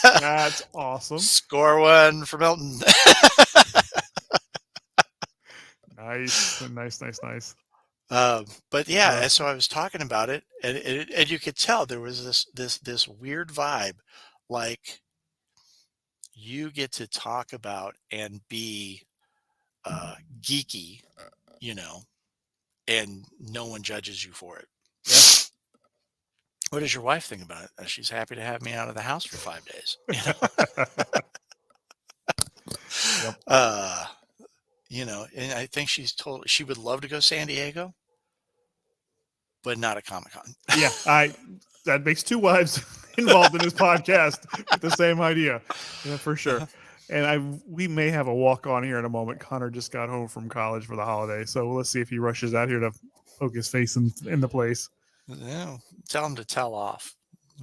That's awesome. Score one for Milton. Nice. Nice. But yeah, Uh, and so I was talking about it, and you could tell there was this weird vibe, like you get to talk about and be geeky, you know, and no one judges you for it. Yeah. What does your wife think about it? She's happy to have me out of the house for 5 days. Yep. You know, and I think she would love to go San Diego, but not a Comic-Con. Yeah, that makes two wives involved in this podcast with the same idea. Yeah, for sure. And we may have a walk on here in a moment. Connor just got home from college for the holiday, so let's see if he rushes out here to poke his face in the place. Yeah, tell him to tell off.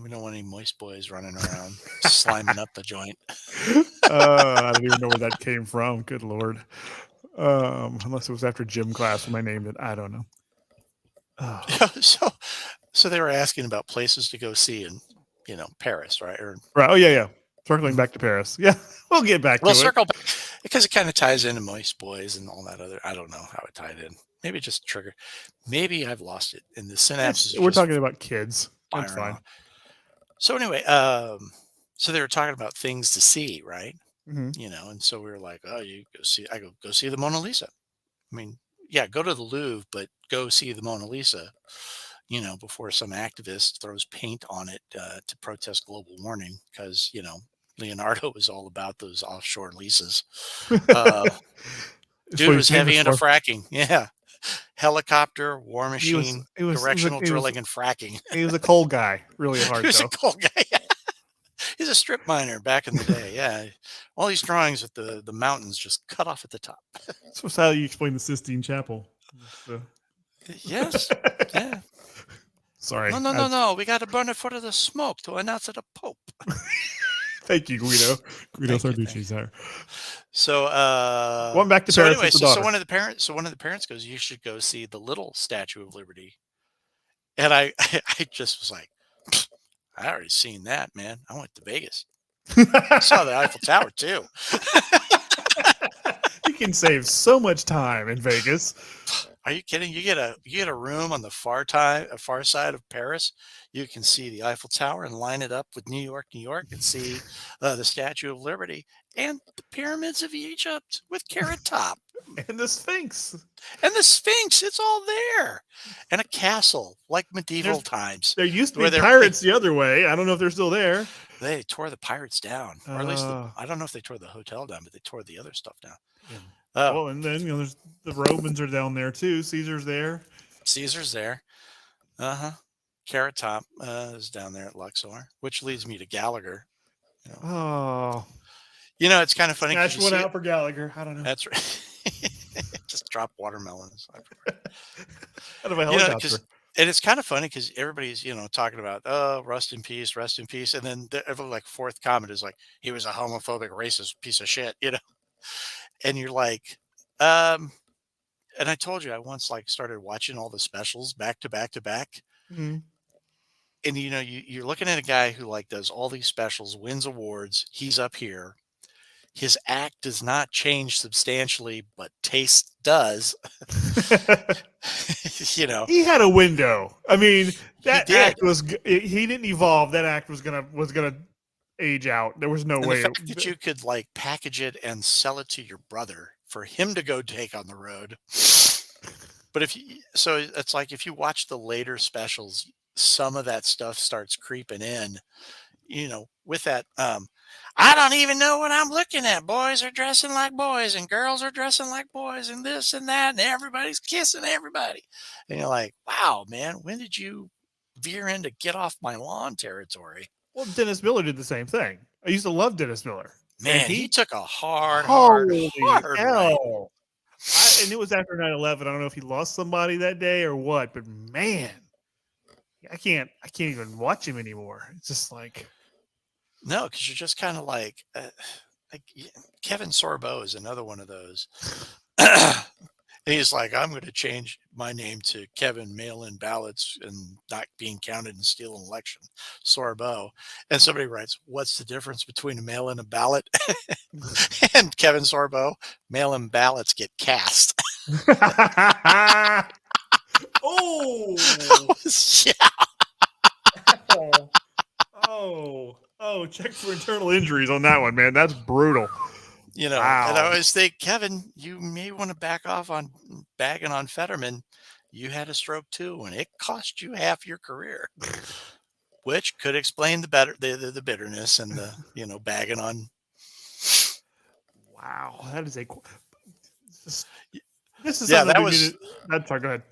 We don't want any moist boys running around sliming up the joint. I don't even know where that came from. Good Lord. Unless it was after gym class when I named it. I don't know. So they were asking about places to go see in, you know, Paris, right? Or Right. Oh, yeah. Circling back to Paris. Yeah, we'll get back to it. circle back because it kind of ties into Moist Boys and all that other. I don't know how it tied in. Maybe just trigger. Maybe I've lost it in the synapses. We're talking about kids. That's firing fine. off. So anyway, so they were talking about things to see, right? Mhm. You know, and so we were like, oh, you go see. I go see the Mona Lisa. I mean, yeah, go to the Louvre, but go see the Mona Lisa. You know, before some activist throws paint on it to protest global warming, because you know Leonardo was all about those offshore leases. Dude was heavy into fracking. Yeah, helicopter, war machine, directional drilling, and fracking. He was a coal guy, really hard. He was though. a coal guy. He's a strip miner back in the day. Yeah, all these drawings with the mountains just cut off at the top. That's how you explain the Sistine Chapel. Yes. Yeah. Sorry. No. We got to burn it for the smoke to announce it a pope. Thank you, Guido. Guido Thank you, Sarducci's there. So going back to so Paris anyway, with the so daughter. one of the parents goes, you should go see the little Statue of Liberty. And I just was like, I already seen that, man. I went to Vegas. I saw the Eiffel Tower too. You can save so much time in Vegas. Are you kidding? You get a room on the far side of Paris. You can see the Eiffel Tower and line it up with New York, and see the Statue of Liberty and the pyramids of Egypt with Carrot Top And the Sphinx. and the Sphinx. It's all there, and a castle like medieval times. There used to Where be they're- pirates the other way. I don't know if they're still there. They tore the pirates down, or at least Uh. I don't know if they tore the hotel down, but they tore the other stuff down. Yeah. Oh, Well, and then there's the Romans are down there too. Caesar's there. Caesar's there. Carrot Top is down there at Luxor, which leads me to Gallagher. Oh, You know, it's kind of funny. 'cause snatch you one see out for Gallagher. I don't know. That's right. Just drop watermelons. Out of a You know, helicopter. and it's kind of funny because everybody's, talking about, oh, rest in peace. And then every like fourth comment is like, he was a homophobic, racist piece of shit, And you're like, and I told you I once like started watching all the specials back to back to back. Mhm. And you're looking at a guy who like does all these specials, wins awards. He's up here. His act does not change substantially, but taste does. He had a window. I mean, that did. act was. He didn't evolve. That act was gonna age out. There was no And way. the fact that you could like package it and sell it to your brother for him to go take on the road. But so it's like if you watch the later specials, some of that stuff starts creeping in, with that. I don't even know what I'm looking at. Boys are dressing like boys and girls are dressing like boys and this and that. And everybody's kissing everybody. And you're like, wow, man, when did you veer into get off my lawn territory? Well, Dennis Miller did the same thing. I used to love Dennis Miller. Man, he took a hard Holy ride. hell. And it was after 9/11. I don't know if he lost somebody that day or what, but man, I can't even watch him anymore. It's just like, no, because you're just kind of like Kevin Sorbo is another one of those. He's like, I'm going to change my name to Kevin Mail-in Ballots and not being counted in stealing election, Sorbo. And somebody writes, what's the difference between a mail-in and a ballot? And Kevin Sorbo, mail-in ballots get cast. Oh, Yeah. oh, check for internal injuries on that one, man. That's brutal. And I Wow. always think, Kevin, you may want to back off on bagging on Fetterman. You had a stroke too, and it cost you half your career, which could explain the bitterness and the bagging on. Wow, that is a. This is Yeah, something that we was needed. That's sorry. Go ahead.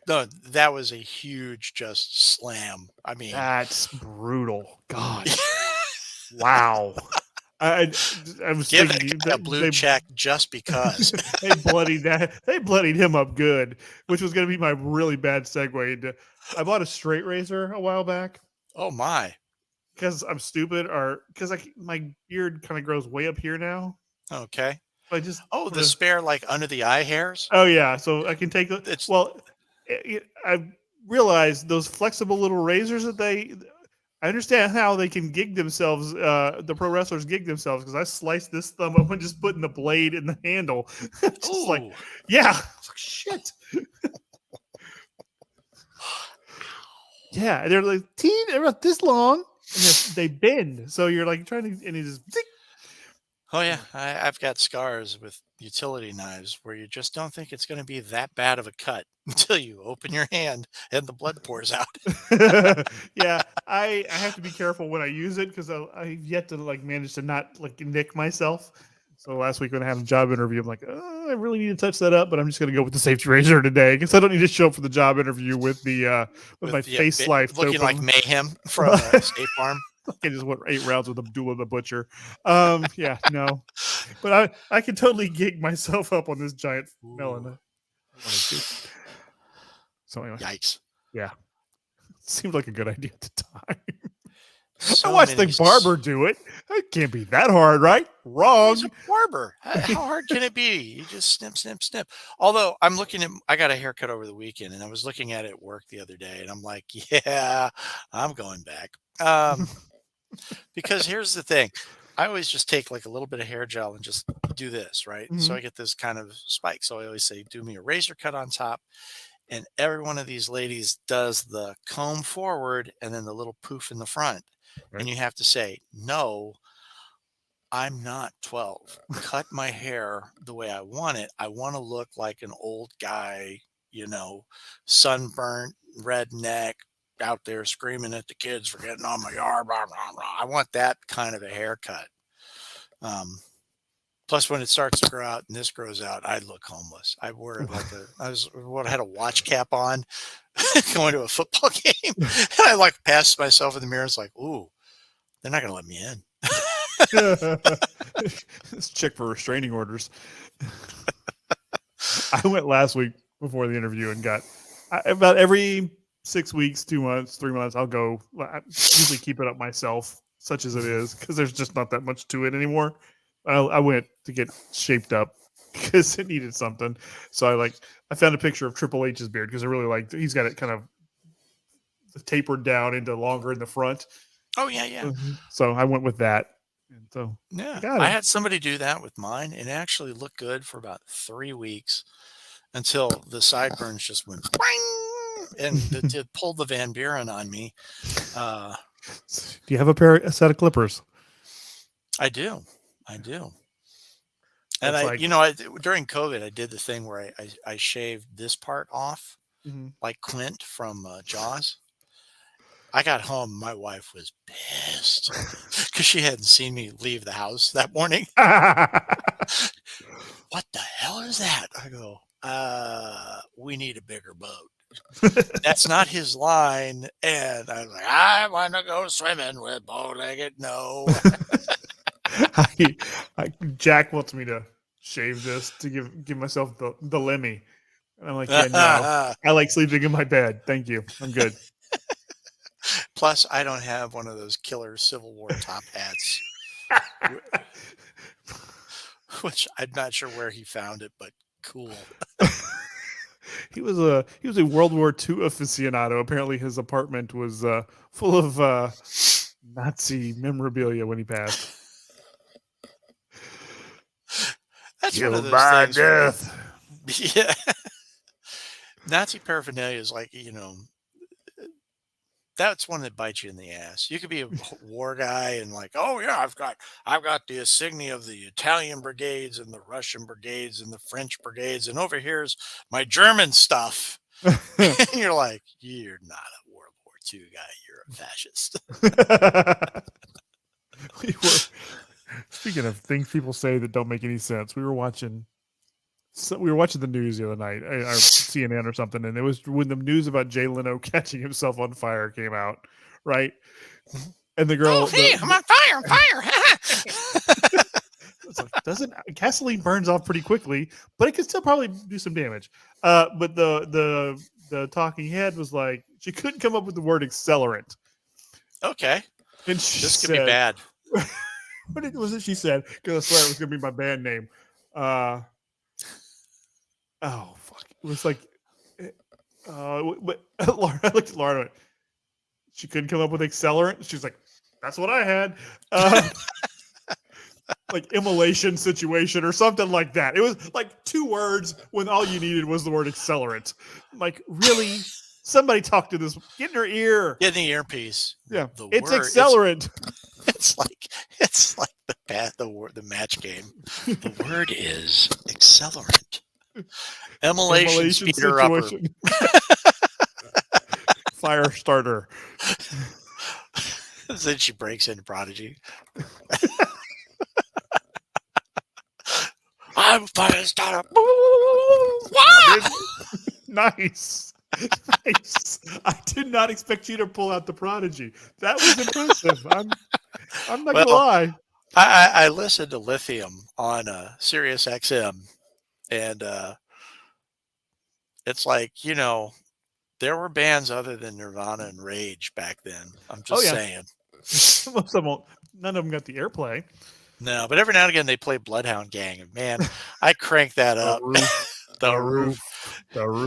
no, that was a huge just slam. I mean, That's brutal. God. Wow. I was give thinking that guy a blue check just because. they bloodied him up good, which was going to be my really bad segue into. I bought a straight razor a while back Oh my. because I'm stupid, or because my beard kind of grows way up here now. Okay. I just Oh, the spare like under the eye hairs. oh yeah, so I can take It's I realized those flexible little razors that I understand how they can gig themselves. The pro wrestlers gig themselves because I sliced this thumb open just putting the blade in the handle. Just like, ooh. yeah, shit. Yeah, they're like they're about this long, and they bend. So you're like trying to, and it just. Oh yeah, I've got scars with utility knives where you just don't think it's going to be that bad of a cut until you open your hand and the blood pours out. Yeah, I have to be careful when I use it because I've yet to manage to not nick myself. So last week when I had a job interview, I'm like, oh, I really need to touch that up, but I'm just going to go with the safety razor today because I don't need to show up for the job interview with the with my face sliced looking open. like mayhem from State Farm. I just went 8 rounds with Abdullah the Butcher. Yeah, no, but I can totally gig myself up on this giant melon. So anyway, Yikes! yeah, seemed like a good idea at the time. So I watched many the barber do it. It can't be that hard, right? Wrong. He's a barber. How hard can it be? You just snip, snip, snip. Although I got a haircut over the weekend, and I was looking at it at work the other day, and I'm like, yeah, I'm going back. Because here's the thing. I always just take like a little bit of hair gel and just do this, right? So Mhm. I get this kind of spike. So I always say, do me a razor cut on top. And every one of these ladies does the comb forward and then the little poof in the front. Right. And you have to say, no, I'm not 12. Cut my hair the way I want it. I want to look like an old guy, sunburnt, redneck, out there screaming at the kids for getting on my yard. Blah, blah, blah. I want that kind of a haircut. Plus, when it starts to grow out and this grows out, I look homeless. I wore it I had a watch cap on going to a football game. And I passed myself in the mirror. It's like, ooh, they're not going to let me in. This chick for restraining orders. I went last week before the interview and got about every 6 weeks, 2 months, 3 months, I'll go. I usually keep it up myself, such as it is, because there's just not that much to it anymore. I went to get shaped up because it needed something. So I found a picture of Triple H's beard because I really liked. He's got it kind of tapered down into longer in the front. Oh yeah, yeah. So I went with that. And so Yeah, got I it. had somebody do that with mine, and it actually looked good for about 3 weeks until the sideburns just went boing, and it pulled the Van Buren on me. Do you have a set of clippers? I do. And That's during COVID, I did the thing where I shaved this part off, Mhm. like Clint from Jaws. I got home. My wife was pissed because she hadn't seen me leave the house that morning. What the hell is that? I go, we need a bigger boat. That's not his line. And I was like, I want to go swimming with bow-legged. No. Jack wants me to shave this to give myself the Lemmy. And I'm like, yeah, no. I like sleeping in my bed. Thank you. I'm good. Plus, I don't have one of those killer Civil War top hats, which I'm not sure where he found it, but cool. He was a World War II aficionado. Apparently, his apartment was full of Nazi memorabilia when he passed. That's one of those things. Yeah. Nazi paraphernalia is like, that's one that bites you in the ass. You could be a war guy and like, oh yeah, I've got the insignia of the Italian brigades and the Russian brigades and the French brigades, and over here's my German stuff. And you're like, you're not a World War II guy, you're a fascist. Speaking of things people say that don't make any sense, we were watching the news the other night, or CNN or something, and it was when the news about Jay Leno catching himself on fire came out, right? And the girl, I'm on fire, I'm fire. it's like, gasoline burns off pretty quickly, but it could still probably do some damage. But the talking head was like, she couldn't come up with the word accelerant. Okay. And this could be bad. What was it she said? Because I swear it was going to be my band name. Oh fuck! It was like, but Laura, I looked at Laura. And went, she couldn't come up with accelerant. She's like, "That's what I had." Like immolation situation or something like that. It was like 2 words when all you needed was the word accelerant. Like, really? Somebody talk to this. Get in her ear. Get in the earpiece. Yeah, it's accelerant. It's like the match game. The word is accelerant. Immolation speeder upper. Fire starter. Then she breaks into Prodigy. I'm fire starter. Nice. Nice. I did not expect you to pull out the Prodigy. That was impressive. I'm not gonna lie. I listened to Lithium on Sirius XM, and it's like, there were bands other than Nirvana and Rage back then. I'm just saying. Most of them none of them got the airplay. No, but every now and again they play Bloodhound Gang, and man, I crank that up. The roof.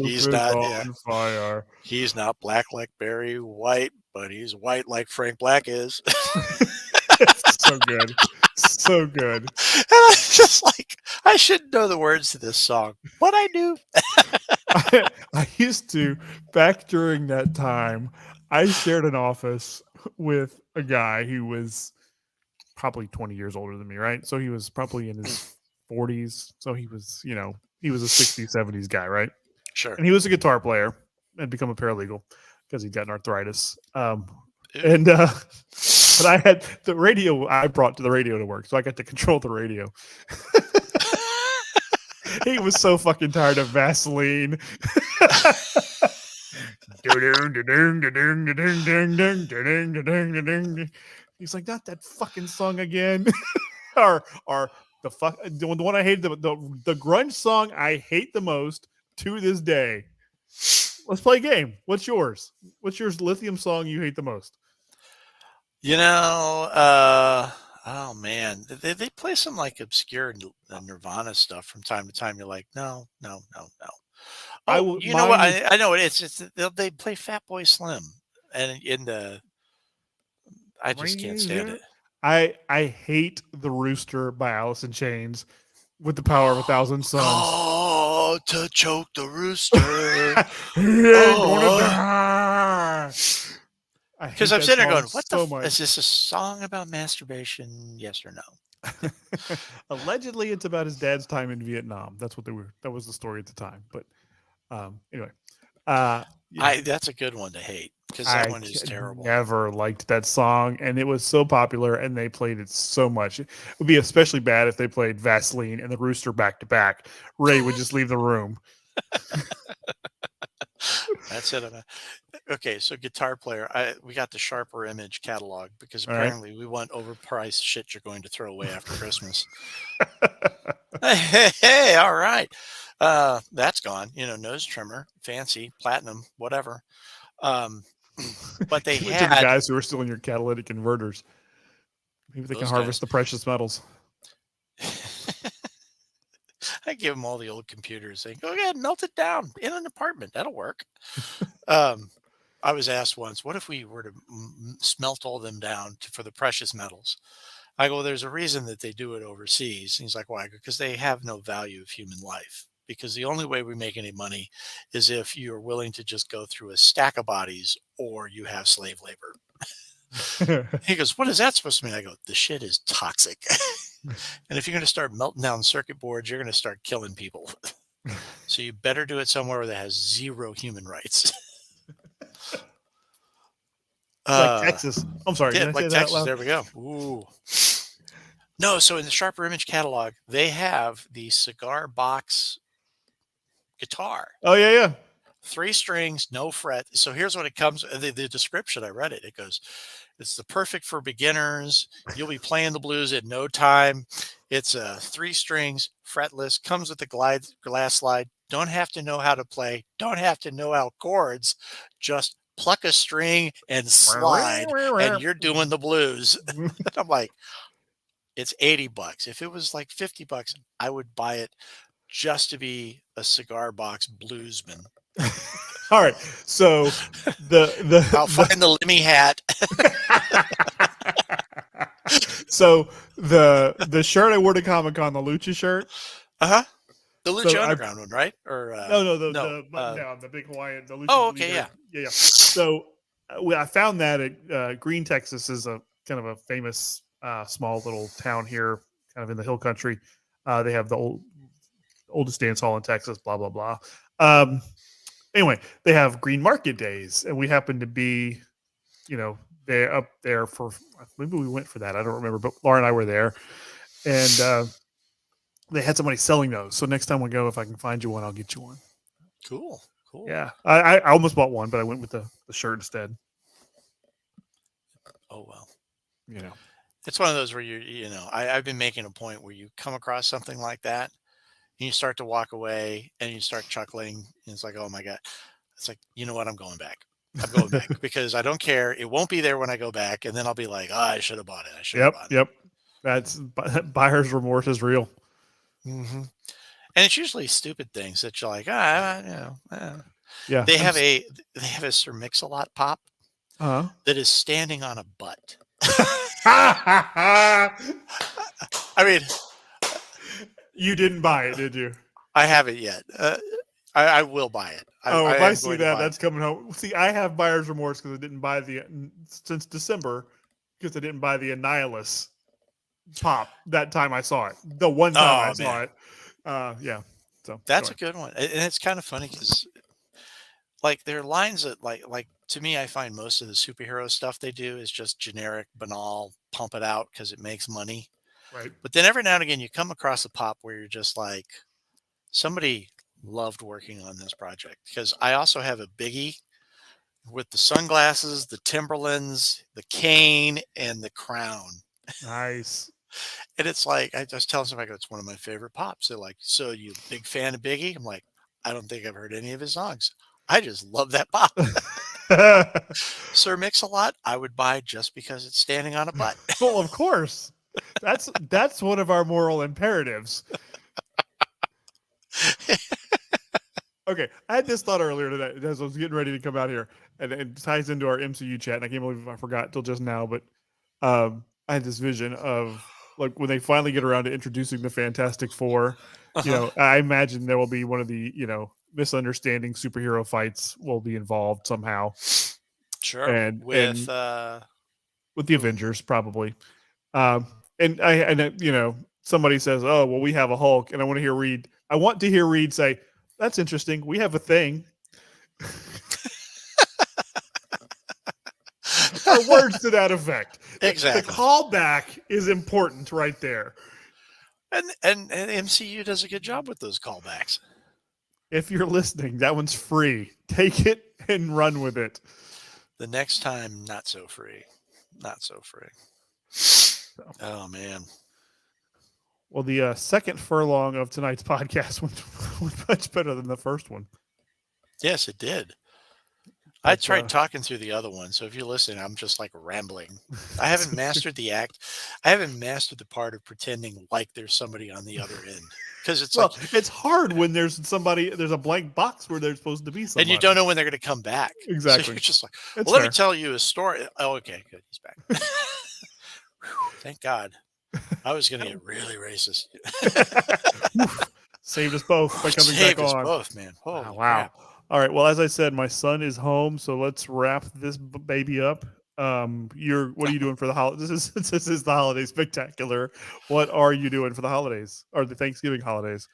He's not on fire. He's not black like Barry White, but he's white like Frank Black is. So good. So good. And I'm just like, I shouldn't know the words to this song, but I do. I used to, back during that time, I shared an office with a guy who was probably 20 years older than me, right? So he was probably in his 40s. So he was, he was a 60s, 70s guy, right? Sure. And he was a guitar player and become a paralegal because he'd gotten arthritis. But I had the radio I brought to the radio to work, so I got to control the radio. He was so fucking tired of Vaseline. He's like, not that fucking song again. or the one I hated, the grunge song I hate the most to this day. Let's play a game. What's yours? What's your Lithium song you hate the most? Oh man, they play some like obscure Nirvana stuff from time to time. You're like, no. Oh, know what? I know it's they play Fatboy Slim, and I just can't stand it. I hate The Rooster by Alice in Chains with the power of 1,000 suns. Oh, to choke the rooster. Because I'm sitting there going, what is this a song about masturbation? Yes or no? Allegedly, it's about his dad's time in Vietnam. That was the story at the time. But anyway, that's a good one to hate because that one is terrible. Never liked that song, and it was so popular, and they played it so much. It would be especially bad if they played Vaseline and the Rooster back to back. Ray would just leave the room. That's it. Okay, so guitar player, we got the Sharper Image catalog because apparently we want overpriced shit you're going to throw away after Christmas. Hey, all right. That's gone. Nose trimmer, fancy, platinum, whatever. But they had the guys who are still in your catalytic converters. Maybe they can harvest the precious metals. I give them all the old computers. They go ahead, melt it down in an apartment. That'll work. Um, I was asked once, what if we were to smelt all them down for the precious metals? I go, there's a reason that they do it overseas. And he's like, why? Because they have no value of human life. Because the only way we make any money is if you're willing to just go through a stack of bodies or you have slave labor. He goes, what is that supposed to mean? I go, the shit is toxic. And if you're going to start melting down circuit boards, you're going to start killing people. So you better do it somewhere that has zero human rights. Like Texas. I'm sorry. Yeah, Did I say like that out Texas. loud? There we go. Ooh. No, so in the Sharper Image catalog, they have the cigar box guitar. Oh yeah, yeah. 3 strings, no fret. So here's what it comes. The description, I read it. It goes, it's the perfect for beginners. You'll be playing the blues in no time. It's 3 strings, fretless. Comes with the glass slide. Don't have to know how to play. Don't have to know how chords. Just pluck a string and slide, and you're doing the blues. I'm like, it's $80. If it was like $50, I would buy it just to be a cigar box bluesman. All right. So I'll find the Lemmy hat. So the shirt I wore to Comic-Con, the Lucha shirt. The Lucha So Underground one, right? Or No, no, button down, the big Hawaiian. The Lucha oh, okay, leader. Yeah. So I found that at Green, Texas, is a kind of a famous small little town here, kind of in the hill country. They have the oldest dance hall in Texas. Blah blah blah. Anyway, they have Green Market Days, and we happened to be, they're up there for, maybe we went for that. I don't remember, but Laura and I were there, and they had somebody selling those. So next time we go, if I can find you one, I'll get you one. Cool. Yeah, I almost bought one, but I went with the shirt instead. Oh well. It's one of those where I've been making a point where you come across something like that, and you start to walk away, and you start chuckling, and it's like, oh my god, it's like, you know what, I'm going back. I'm going back because I don't care. It won't be there when I go back, and then I'll be like, oh, I should have bought it. I should have bought it. Yep. That's buyer's remorse is real. Mm-hmm. And it's usually stupid things that you're like, yeah. They have a Sir Mix-a-Lot pop that is standing on a butt. I mean, you didn't buy it, did you? I haven't yet. I will buy it. If I see that, that's coming home. See, I have buyer's remorse because I didn't buy since December, because I didn't buy the Annihilus pop that time I saw it. The one time I saw it. Yeah. So that's a good one. And it's kind of funny because, like, there are lines that, like to me, I find most of the superhero stuff they do is just generic, banal, pump it out because it makes money. Right. But then every now and again, you come across a pop where you're just like, somebody loved working on this project. Because I also have a Biggie with the sunglasses, the Timberlands, the cane, and the crown. Nice. And it's like, I just tell somebody, it's one of my favorite pops. They're like, so you a big fan of Biggie? I'm like, I don't think I've heard any of his songs. I just love that pop. Sir Mix-a-Lot, I would buy just because it's standing on a butt. Well, of course. That's one of our moral imperatives. Okay, I had this thought earlier today as I was getting ready to come out here, and it ties into our MCU chat, and I can't believe I forgot till just now, but I had this vision of, like, when they finally get around to introducing the Fantastic Four, I imagine there will be one of the, misunderstanding superhero fights will be involved somehow. Sure. And with the Avengers, probably. Somebody says, oh, well, we have a Hulk, and I want to hear Reed say, that's interesting. We have a thing. Or words to that effect. Exactly. The callback is important right there. And MCU does a good job with those callbacks. If you're listening, that one's free. Take it and run with it. The next time, not so free. Not so free. Oh, man. Well, the second furlong of tonight's podcast went much better than the first one. Yes, it did. I tried talking through the other one, so if you're listening, I'm just like rambling. I haven't mastered the act. I haven't mastered the part of pretending like there's somebody on the other end. because it's Well, like, it's hard when there's a blank box where there's supposed to be somebody. and you don't know when they're going to come back. So Exactly. you're just like, It's well, let me fair. tell you a story. Oh, okay, good. He's back. Whew, thank God. I was going to get really racist. Oof. Saved us both by coming Saved back us on. both, man. Holy Wow. crap. All right. Well, as I said, my son is home, so let's wrap this baby up. What are you doing for the holidays? This is the holiday spectacular. What are you doing for the holidays or the Thanksgiving holidays?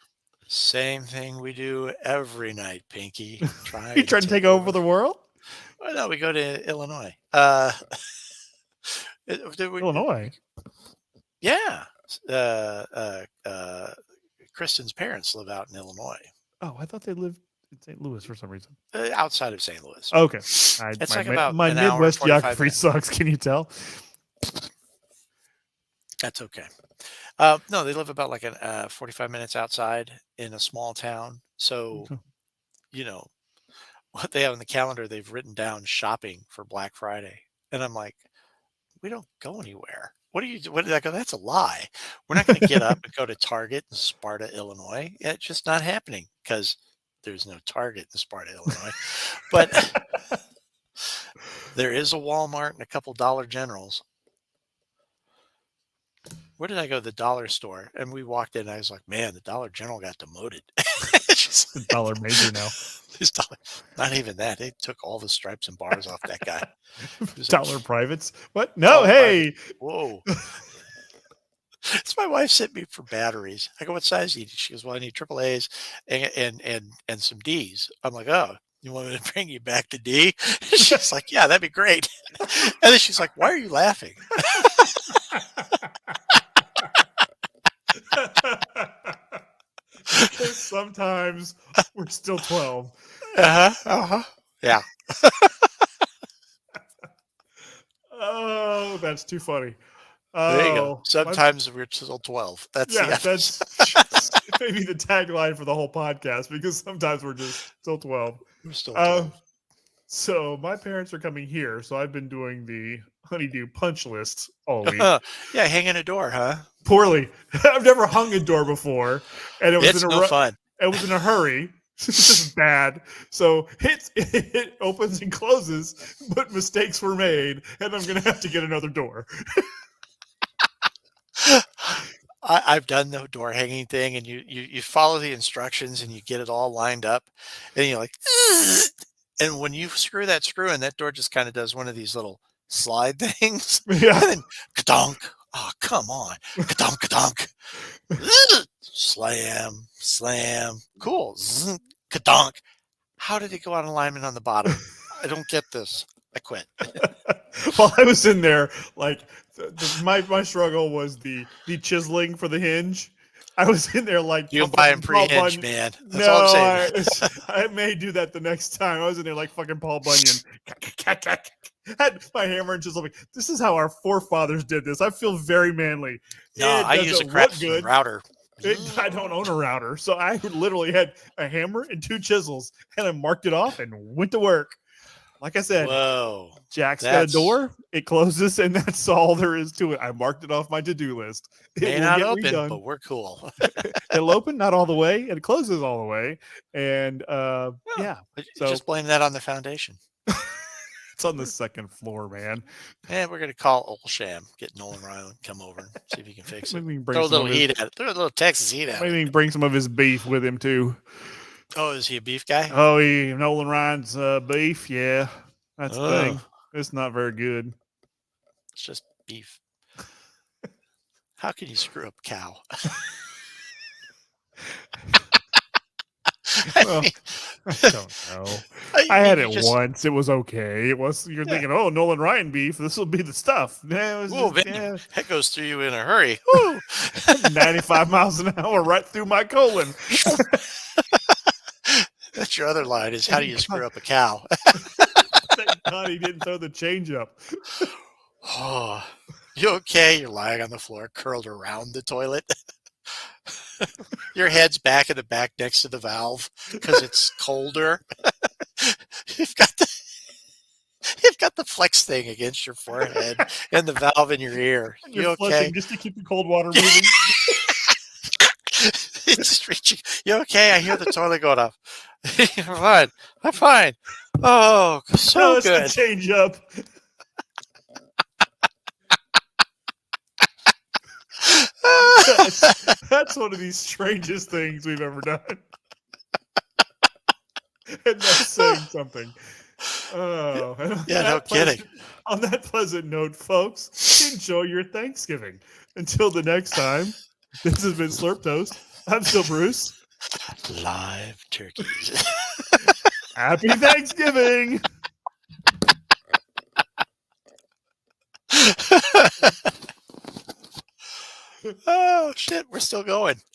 Same thing we do every night, Pinky. You trying to take over the world? Oh, no, we go to Illinois. Illinois. Yeah. Kristen's parents live out in Illinois, Oh, I thought they lived in St. Louis for some reason. outside of St. Louis. Okay. It's like about my an hour and Midwest 45 geography minutes. sucks. Can you tell? That's okay. No, they live about like 45 minutes outside in a small town. So, Okay. you know, what they have on the calendar, they've written down shopping for Black Friday. And I'm like, we don't go anywhere. What did I go? That's a lie. We're not going to get up and go to Target in Sparta, Illinois. It's just not happening because there's no Target in Sparta, Illinois. But there is a Walmart and a couple Dollar Generals. Where did I go? The dollar store. And we walked in and I was like, man, the Dollar General got demoted. Just The dollar major now. this dollar, not even that. They took all the stripes and bars off that guy. It was Dollar privates. What? No, Dollar hey. Whoa. It's my wife sent me for batteries. I go, what size do you need? She goes, well, I need AAAs and some Ds. I'm like, oh, you want me to bring you back to D? She's like, yeah, that'd be great. And then she's like, why are you laughing? Sometimes we're still 12. Yeah. Oh, that's too funny. There you go. Oh, Sometimes we're still 12. That's yeah, the that's maybe the tagline for the whole podcast because sometimes we're just still 12. we're still 12. So my parents are coming here, so I've been doing the honeydew punch list all week. Yeah, hanging a door, huh? Poorly. I've never hung a door before, and It's no fun. It was in a hurry. This is bad. So it opens and closes, but mistakes were made, and I'm gonna have to get another door. I've done the door hanging thing, and you follow the instructions, and you get it all lined up, and you're like, "Ugh." And when you screw that screw in, that door just kind of does one of these little slide things, Yeah. and then ka-donk. Oh, come on, ka-donk, ka-donk. Ugh. Slam, slam, cool, zzz, ka-donk. How did it go out of alignment on the bottom? I don't get this. I quit. While I was in there, like my struggle was the chiseling for the hinge. I was in there like You buy them Paul pre-hinge, Bunyan. man. That's all I'm saying. I may do that the next time. I was in there like fucking Paul Bunyan. Had my hammer and chisel. Like, this is how our forefathers did this. I feel very manly. No, It I use a doesn't look Craftsman router. I don't own a router, so I literally had a hammer and two chisels, and I marked it off and went to work. Like I said, Whoa. Jack's got a That's- door, it closes, and that's all there is to it. I marked it off my to-do list. It May will not get open, redone. but we're cool. It'll open, not all the way, and it closes all the way. And yeah, So- Just blame that on the foundation. it's on the second floor, man. And we're going to call Old Sham, get Nolan Ryan, come over and see if he can fix it. Maybe we can bring Throw a some little of his, heat at it. Throw a little Texas heat at maybe it. we can bring some of his beef with him too. Oh, is he a beef guy? Oh, Nolan Ryan's beef, yeah, that's the Oh. thing. It's not very good. It's just beef. How can you screw up a cow? Well, I don't know. I had it once. It was okay. It was. You're Yeah. thinking, oh, Nolan Ryan beef. This will be the stuff. Yeah, it was Whoa, just, man, that goes through you in a hurry. Woo! 95 miles an hour right through my colon. That's your other line is how do you screw up a cow? Thank God he didn't throw the change up. Oh, you okay? You're lying on the floor, curled around the toilet. Your head's back in the back next to the valve because it's colder. You've got the flex thing against your forehead and the valve in your ear. You You're okay? flushing just to keep the cold water moving. It's just reaching. You okay? I hear the toilet going off. I'm fine. I'm fine. Oh, No, so it's good. a change up. That's one of the strangest things we've ever done. And that's saying something. Oh, and on Yeah, no that kidding. On that pleasant note, folks, enjoy your Thanksgiving. Until the next time, this has been Slurp Toast. I'm still Bruce. Live turkeys. Happy Thanksgiving. Oh shit, we're still going.